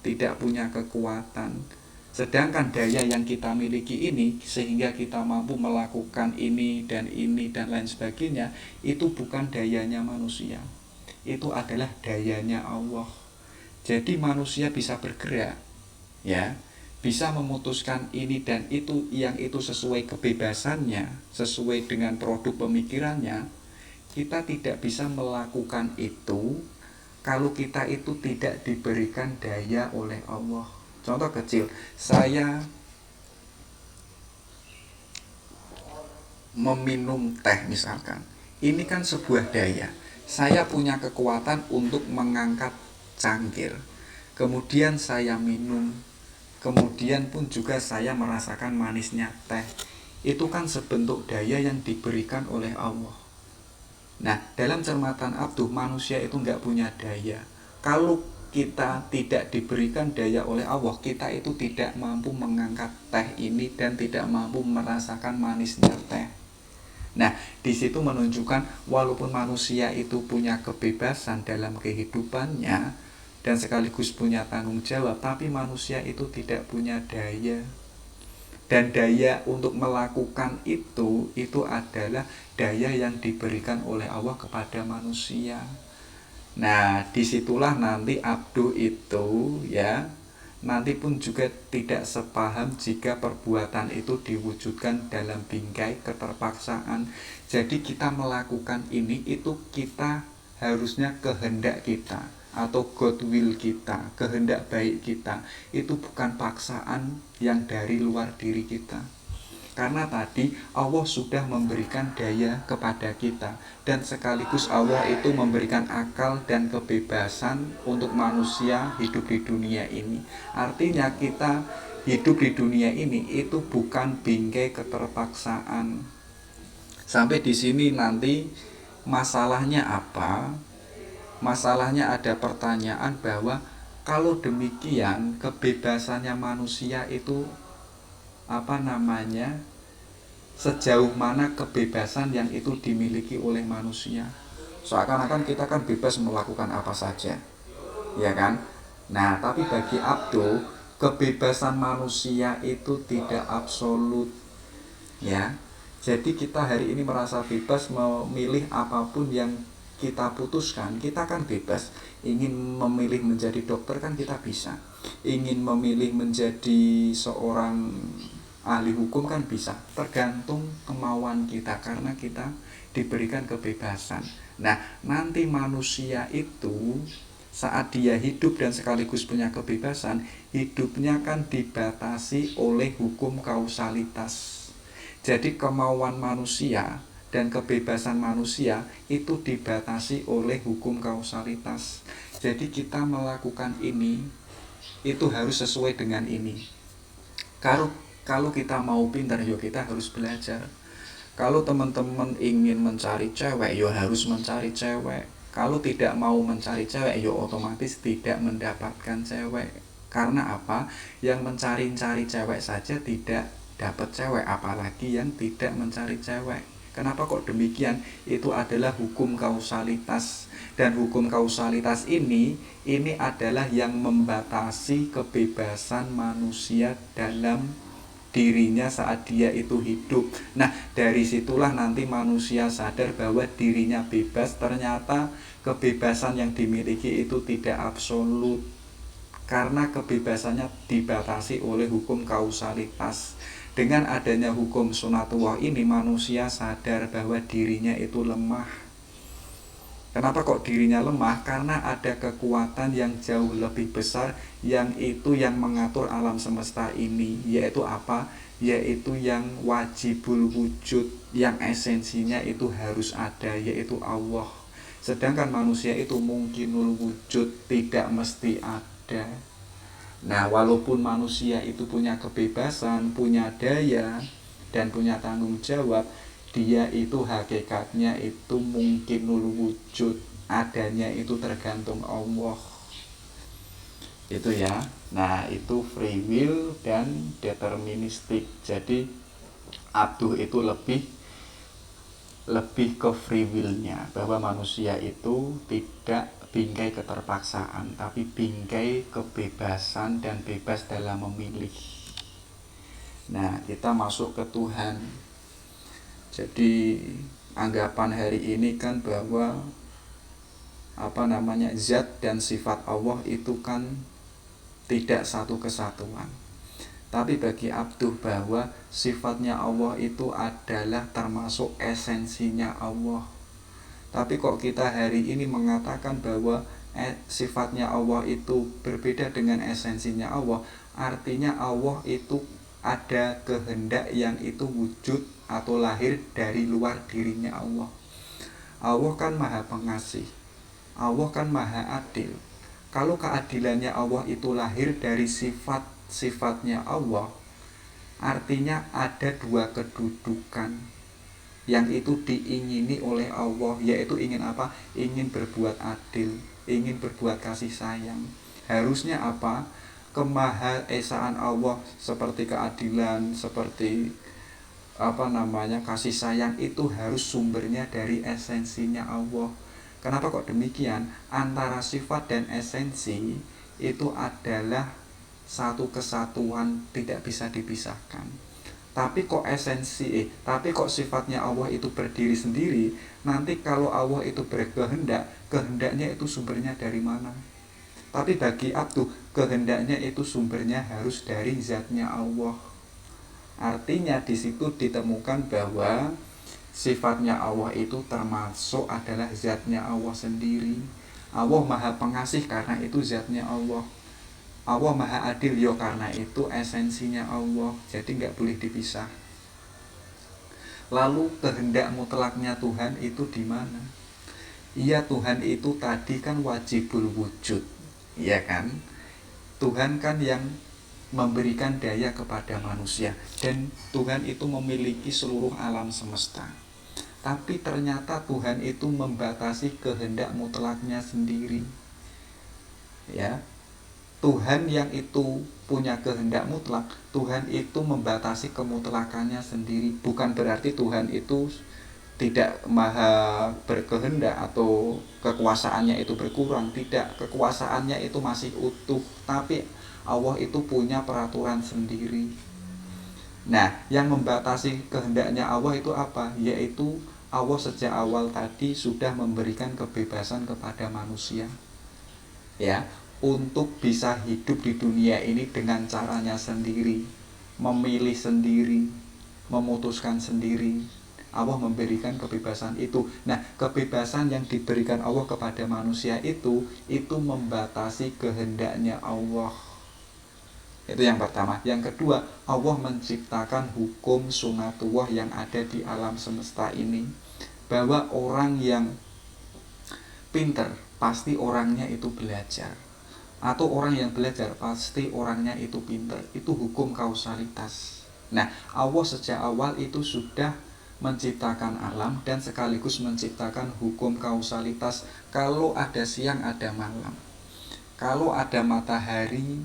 tidak punya kekuatan. Sedangkan daya yang kita miliki ini, sehingga kita mampu melakukan ini dan lain sebagainya, itu bukan dayanya manusia, itu adalah dayanya Allah. Jadi manusia bisa bergerak, ya, bisa memutuskan ini dan itu, yang itu sesuai kebebasannya, sesuai dengan produk pemikirannya. Kita tidak bisa melakukan itu kalau kita itu tidak diberikan daya oleh Allah. Contoh kecil, saya meminum teh misalkan, ini kan sebuah daya. Saya punya kekuatan untuk mengangkat cangkir, kemudian saya minum, kemudian pun juga saya merasakan manisnya teh. Itu kan sebentuk daya yang diberikan oleh Allah. Nah, dalam cermatan Abduh, manusia itu nggak punya daya. Kalau kita tidak diberikan daya oleh Allah, kita itu tidak mampu mengangkat teh ini dan tidak mampu merasakan manisnya teh. Nah, di situ menunjukkan walaupun manusia itu punya kebebasan dalam kehidupannya dan sekaligus punya tanggung jawab, tapi manusia itu tidak punya daya. Dan daya untuk melakukan itu adalah daya yang diberikan oleh Allah kepada manusia. Nah, disitulah nanti Abduh itu, ya, nanti pun juga tidak sepaham jika perbuatan itu diwujudkan dalam bingkai keterpaksaan. Jadi kita melakukan ini itu kita harusnya kehendak kita atau God will kita, kehendak baik kita. Itu bukan paksaan yang dari luar diri kita. Karena tadi Allah sudah memberikan daya kepada kita, dan sekaligus Allah itu memberikan akal dan kebebasan untuk manusia hidup di dunia ini. Artinya kita hidup di dunia ini itu bukan bingkai keterpaksaan. Sampai di sini nanti masalahnya apa? Masalahnya ada pertanyaan bahwa kalau demikian kebebasannya manusia itu sejauh mana kebebasan yang itu dimiliki oleh manusia? Seakan-akan kita kan bebas melakukan apa saja, ya kan? Nah, tapi bagi Abdul, kebebasan manusia itu tidak absolut, ya. Jadi kita hari ini merasa bebas memilih apapun yang kita putuskan, kita kan bebas. Ingin memilih menjadi dokter kan kita bisa. Ingin memilih menjadi seorang ahli hukum kan bisa. Tergantung kemauan kita karena kita diberikan kebebasan. Nah, nanti manusia itu saat dia hidup dan sekaligus punya kebebasan, hidupnya kan dibatasi oleh hukum kausalitas. Jadi kemauan manusia dan kebebasan manusia itu dibatasi oleh hukum kausalitas. Jadi kita melakukan ini itu harus sesuai dengan ini. Kalau kita mau pintar, ya kita harus belajar. Kalau teman-teman ingin mencari cewek, ya harus mencari cewek. Kalau tidak mau mencari cewek, ya otomatis tidak mendapatkan cewek. Karena apa? Yang mencari-cari cewek saja tidak dapat cewek, apalagi yang tidak mencari cewek. Kenapa kok demikian? Itu adalah hukum kausalitas. Dan hukum kausalitas ini adalah yang membatasi kebebasan manusia dalam dirinya saat dia itu hidup. Nah, dari situlah nanti manusia sadar bahwa dirinya bebas. Ternyata kebebasan yang dimiliki itu tidak absolut, karena kebebasannya dibatasi oleh hukum kausalitas. Dengan adanya hukum sunatullah ini, manusia sadar bahwa dirinya itu lemah. Kenapa kok dirinya lemah? Karena ada kekuatan yang jauh lebih besar yang mengatur alam semesta ini. Yaitu apa? Yaitu yang wajibul wujud, yang esensinya itu harus ada, yaitu Allah. Sedangkan manusia itu mungkinul wujud, tidak mesti ada. Nah, walaupun manusia itu punya kebebasan, punya daya, dan punya tanggung jawab, dia itu hakikatnya itu mungkinul wujud, adanya itu tergantung Allah. Itu ya. Nah, itu free will dan deterministik. Jadi Abduh itu lebih ke free will-nya, bahwa manusia itu tidak bingkai keterpaksaan, tapi bingkai kebebasan dan bebas dalam memilih. Nah, kita masuk ke Tuhan. Jadi anggapan hari ini kan bahwa zat dan sifat Allah itu kan tidak satu kesatuan. Tapi bagi Abduh bahwa sifatnya Allah itu adalah termasuk esensinya Allah. Tapi kok kita hari ini mengatakan bahwa sifatnya Allah itu berbeda dengan esensinya Allah. Artinya Allah itu ada kehendak yang itu wujud atau lahir dari luar dirinya Allah. Allah kan maha pengasih, Allah kan maha adil. Kalau keadilannya Allah itu lahir dari sifat-sifatnya Allah, artinya ada dua kedudukan yang itu diingini oleh Allah, yaitu ingin apa? Ingin berbuat adil, ingin berbuat kasih sayang. Harusnya apa? Kemahaesaan Allah seperti keadilan, seperti kasih sayang itu harus sumbernya dari esensinya Allah. Kenapa kok demikian? Antara sifat dan esensi itu adalah satu kesatuan, tidak bisa dipisahkan. Tapi kok sifatnya Allah itu berdiri sendiri. Nanti kalau Allah itu berkehendak, kehendaknya itu sumbernya dari mana? Tapi bagi Abduh, kehendaknya itu sumbernya harus dari zatnya Allah. Artinya di situ ditemukan bahwa sifatnya Allah itu termasuk adalah zatnya Allah sendiri. Allah maha pengasih karena itu zatnya Allah. Allah maha adil ya karena itu esensinya Allah. Jadi nggak boleh dipisah. Lalu kehendak mutlaknya Tuhan itu di mana? Iya, Tuhan itu tadi kan wajibul wujud, ya kan? Tuhan kan yang memberikan daya kepada manusia, dan Tuhan itu memiliki seluruh alam semesta.
Tapi ternyata Tuhan itu membatasi kehendak mutlaknya sendiri. Ya, Tuhan yang itu punya kehendak mutlak, Tuhan itu membatasi kemutlakannya sendiri. Bukan berarti Tuhan itu tidak maha berkehendak atau kekuasaannya itu berkurang. Tidak, kekuasaannya itu masih utuh, tapi Allah itu punya peraturan sendiri. Nah, yang membatasi kehendaknya Allah itu apa? Yaitu Allah sejak awal tadi sudah memberikan kebebasan kepada manusia, ya, untuk bisa hidup di dunia ini dengan caranya sendiri, memilih sendiri, memutuskan sendiri. Allah memberikan kebebasan itu. Nah, kebebasan yang diberikan Allah kepada manusia itu membatasi kehendaknya Allah. Itu yang pertama. Yang kedua, Allah menciptakan hukum sunatullah yang ada di alam semesta ini, bahwa orang yang pinter pasti orangnya itu belajar, atau orang yang belajar pasti orangnya itu pinter. Itu hukum kausalitas. Nah, Allah sejak awal itu sudah menciptakan alam dan sekaligus menciptakan hukum kausalitas. Kalau ada siang ada malam, kalau ada matahari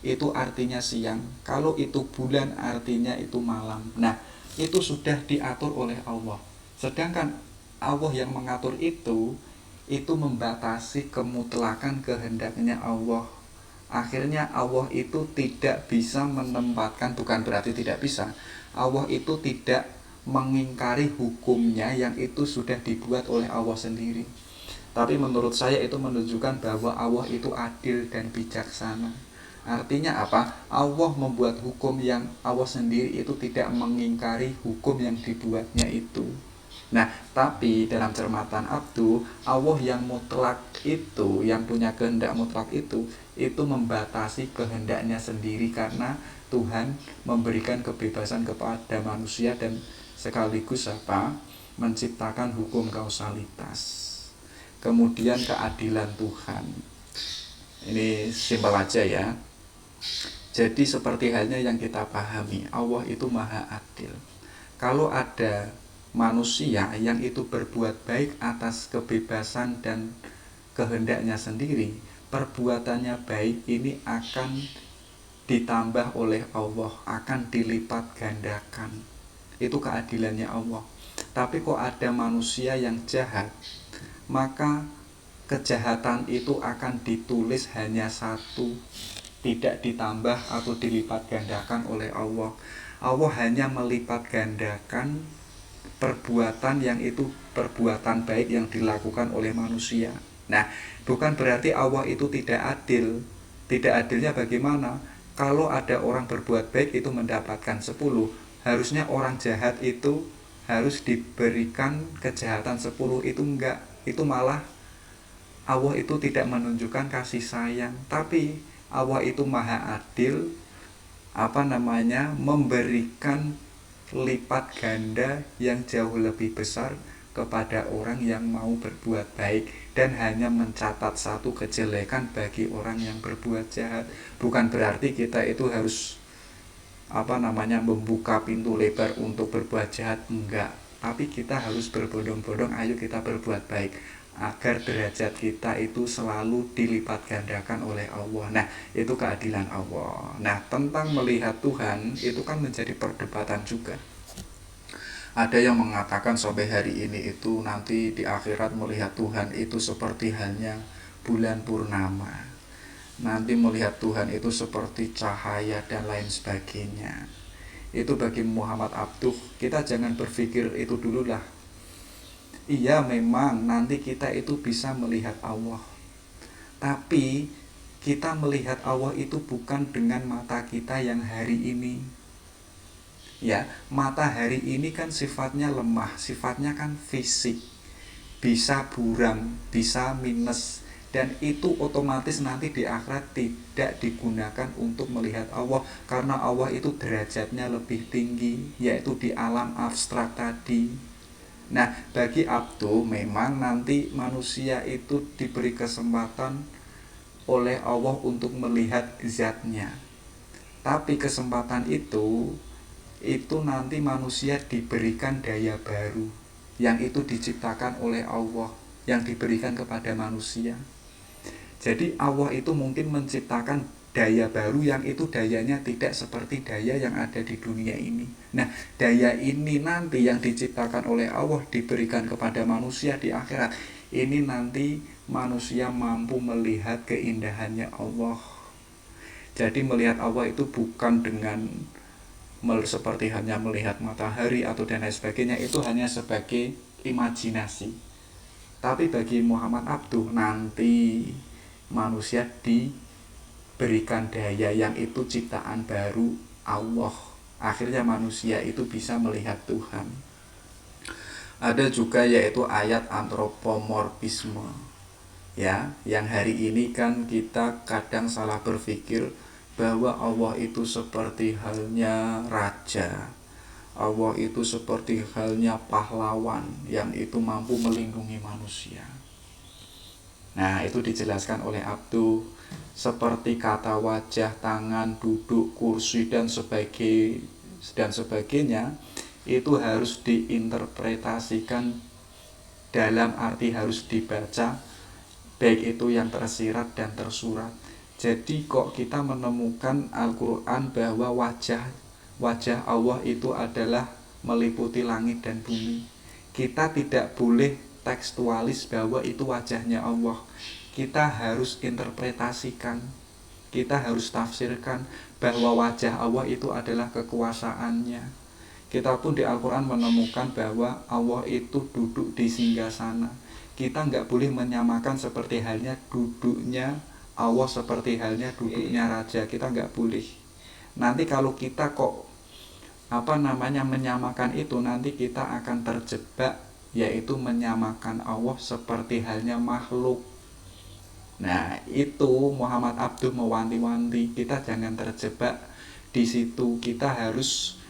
itu artinya siang, kalau itu bulan artinya itu malam. Nah, itu sudah diatur oleh Allah. Sedangkan Allah yang mengatur itu membatasi kemutlakan kehendaknya Allah. Akhirnya Allah itu tidak bisa menempatkan, bukan berarti tidak bisa, Allah itu tidak mengingkari hukumnya yang itu sudah dibuat oleh Allah sendiri. Tapi menurut saya itu menunjukkan bahwa Allah itu adil dan bijaksana. Artinya apa? Allah membuat hukum yang Allah sendiri itu tidak mengingkari hukum yang dibuatnya itu. Nah, tapi dalam cermatan Abdu, Allah yang mutlak itu, yang punya kehendak mutlak itu membatasi kehendaknya sendiri, karena Tuhan memberikan kebebasan kepada manusia dan sekaligus apa? Menciptakan hukum kausalitas. Kemudian keadilan Tuhan. Ini simpel aja ya. Jadi seperti halnya yang kita pahami, Allah itu maha adil. Kalau ada manusia yang itu berbuat baik atas kebebasan dan kehendaknya sendiri, perbuatannya baik ini akan ditambah oleh Allah, akan dilipat gandakan. Itu keadilannya Allah. Tapi kok ada manusia yang jahat, maka kejahatan itu akan ditulis hanya satu, tidak ditambah atau dilipat gandakan oleh Allah. Allah hanya melipat gandakan perbuatan yang itu perbuatan baik yang dilakukan oleh manusia. Nah, bukan berarti Allah itu tidak adil. Tidak adilnya bagaimana? Kalau ada orang berbuat baik itu mendapatkan 10, harusnya orang jahat itu harus diberikan kejahatan 10. Itu enggak. Itu malah Allah itu tidak menunjukkan kasih sayang. Tapi Allah itu maha adil, memberikan lipat ganda yang jauh lebih besar kepada orang yang mau berbuat baik, dan hanya mencatat satu kejelekan bagi orang yang berbuat jahat. Bukan berarti kita itu harus membuka pintu lebar untuk berbuat jahat, enggak. Tapi kita harus berbondong-bondong, ayo kita berbuat baik, agar derajat kita itu selalu dilipat gandakan oleh Allah. Nah, itu keadilan Allah. Nah, tentang melihat Tuhan itu kan menjadi perdebatan juga. Ada yang mengatakan sampai hari ini itu nanti di akhirat melihat Tuhan itu seperti halnya bulan purnama. Nanti melihat Tuhan itu seperti cahaya dan lain sebagainya. Itu bagi Muhammad Abduh, kita jangan berpikir itu dulu lah. Iya, memang nanti kita itu bisa melihat Allah, tapi kita melihat Allah itu bukan dengan mata kita yang hari ini. Ya, mata hari ini kan sifatnya lemah, sifatnya kan fisik, bisa buram, bisa minus, dan itu otomatis nanti di akhirat tidak digunakan untuk melihat Allah, karena Allah itu derajatnya lebih tinggi, yaitu di alam abstrak tadi. Nah, bagi Abdu memang nanti manusia itu diberi kesempatan oleh Allah untuk melihat zatnya. Tapi kesempatan itu nanti manusia diberikan daya baru. yang itu diciptakan oleh Allah, yang diberikan kepada manusia. Jadi Allah itu mungkin menciptakan daya baru yang itu dayanya tidak seperti daya yang ada di dunia ini. Nah, daya ini nanti yang diciptakan oleh Allah diberikan kepada manusia di akhirat. Ini nanti manusia mampu melihat keindahannya Allah. Jadi melihat Allah itu bukan dengan seperti hanya melihat matahari atau dan lain sebagainya, itu hanya sebagai imajinasi. Tapi bagi Muhammad Abduh nanti manusia diberikan daya yang itu ciptaan baru Allah. Akhirnya manusia itu bisa melihat Tuhan. Ada juga yaitu ayat antropomorfisme. Ya, yang hari ini kan kita kadang salah berpikir bahwa Allah itu seperti halnya raja. Allah itu seperti halnya pahlawan yang itu mampu melindungi manusia. Nah, itu dijelaskan oleh Abduh seperti kata wajah, tangan, duduk, kursi dan sebagainya itu harus diinterpretasikan dalam arti harus dibaca, baik itu yang tersirat dan tersurat. Jadi kok kita menemukan Al-Quran bahwa wajah Allah itu adalah meliputi langit dan bumi. Kita tidak boleh tekstualis bahwa itu wajahnya Allah. Kita harus interpretasikan, kita harus tafsirkan bahwa wajah Allah itu adalah kekuasaannya. Kita pun di Al-Quran menemukan bahwa Allah itu duduk di singgasana. Kita nggak boleh menyamakan seperti halnya duduknya Allah seperti halnya duduknya raja. Kita nggak boleh. Nanti kalau kita kok menyamakan itu, nanti kita akan terjebak, yaitu menyamakan Allah seperti halnya makhluk. Nah, itu Muhammad Abduh mewanti-wanti kita jangan terjebak di situ. Kita harus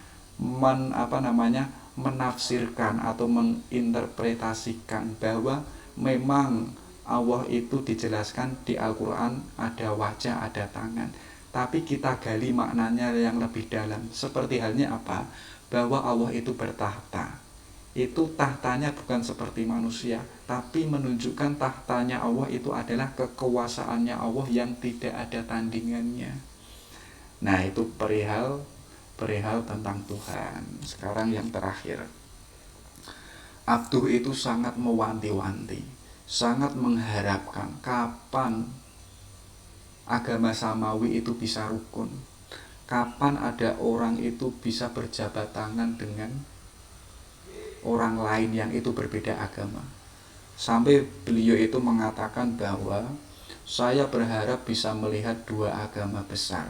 menafsirkan atau menginterpretasikan bahwa memang Allah itu dijelaskan di Al-Quran ada wajah, ada tangan. Tapi kita gali maknanya yang lebih dalam. Seperti halnya apa? Bahwa Allah itu bertahta. Itu tahtanya bukan seperti manusia, tapi menunjukkan tahtanya Allah itu adalah kekuasaannya Allah yang tidak ada tandingannya. Nah, itu perihal tentang Tuhan. Sekarang yang terakhir, Abduh itu sangat mewanti-wanti, sangat mengharapkan kapan agama samawi itu bisa rukun, kapan ada orang itu bisa berjabat tangan dengan orang lain yang itu berbeda agama. Sampai beliau itu mengatakan bahwa saya berharap bisa melihat dua agama besar,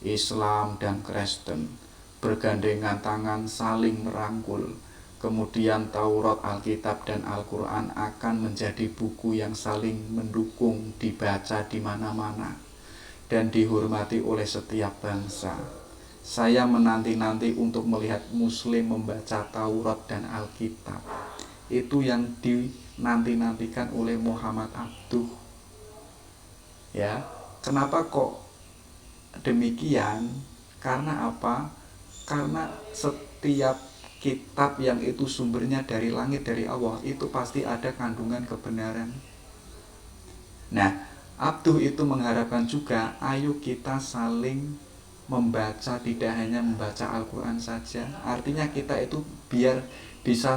Islam dan Kristen, bergandengan tangan saling merangkul. Kemudian Taurat, Alkitab dan Al-Quran akan menjadi buku yang saling mendukung, dibaca di mana-mana dan dihormati oleh setiap bangsa. Saya menanti-nanti untuk melihat Muslim membaca Taurat dan Alkitab. Itu yang dinanti-nantikan oleh Muhammad Abduh. Ya, kenapa kok demikian? Karena apa? Karena setiap kitab yang itu sumbernya dari langit, dari Allah, itu pasti ada kandungan kebenaran. Nah, Abduh itu mengharapkan juga, ayo kita saling membaca, tidak hanya membaca Al-Quran saja. Artinya kita itu biar bisa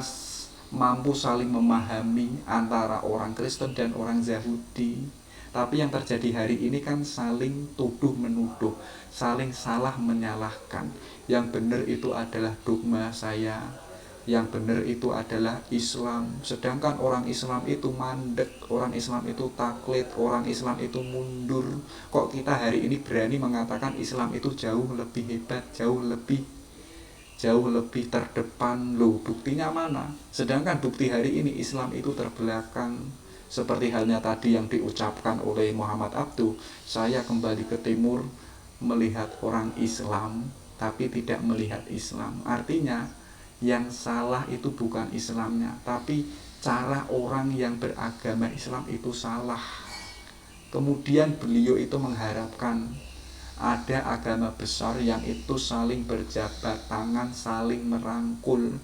mampu saling memahami antara orang Kristen dan orang Yahudi. Tapi yang terjadi hari ini kan saling tuduh-menuduh, saling salah menyalahkan. Yang benar itu adalah dogma saya, yang benar itu adalah Islam. Sedangkan orang Islam itu mandek, orang Islam itu taklid, orang Islam itu mundur. Kok kita hari ini berani mengatakan Islam itu jauh lebih hebat, jauh lebih terdepan? Loh, buktinya mana? Sedangkan bukti hari ini Islam itu terbelakang. Seperti halnya tadi yang diucapkan oleh Muhammad Abduh, saya kembali ke timur melihat orang Islam tapi tidak melihat Islam. Artinya yang salah itu bukan Islamnya, tapi cara orang yang beragama Islam itu salah. Kemudian beliau itu mengharapkan ada agama besar yang itu saling berjabat tangan, saling merangkul.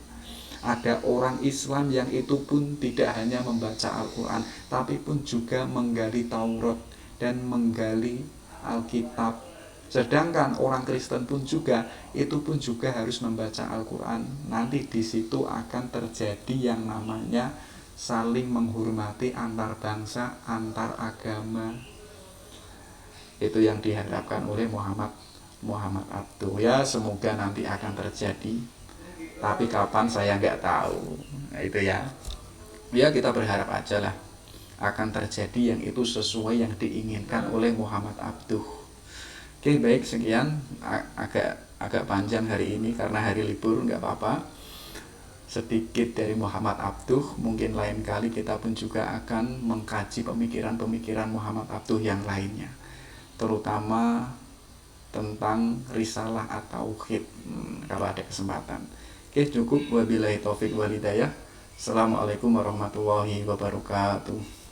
Ada orang Islam yang itu pun tidak hanya membaca Al-Quran, tapi pun juga menggali Taurat dan menggali Alkitab. Sedangkan orang Kristen pun juga, itu pun juga harus membaca Al-Quran. Nanti di situ akan terjadi yang namanya saling menghormati antar bangsa, antar agama. Itu yang diharapkan oleh Muhammad Abduh. Ya, semoga nanti akan terjadi. Tapi kapan saya nggak tahu. Nah, itu ya. Ya, kita berharap aja lah akan terjadi yang itu sesuai yang diinginkan oleh Muhammad Abduh. Oke, baik, sekian. Agak panjang hari ini karena hari libur, nggak apa-apa. Sedikit dari Muhammad Abduh. Mungkin lain kali kita pun juga akan mengkaji pemikiran-pemikiran Muhammad Abduh yang lainnya, terutama tentang risalah atau tauhid, kalau ada kesempatan. Oke, cukup. Wabillahi taufik wal hidayah. Assalamualaikum warahmatullahi wabarakatuh.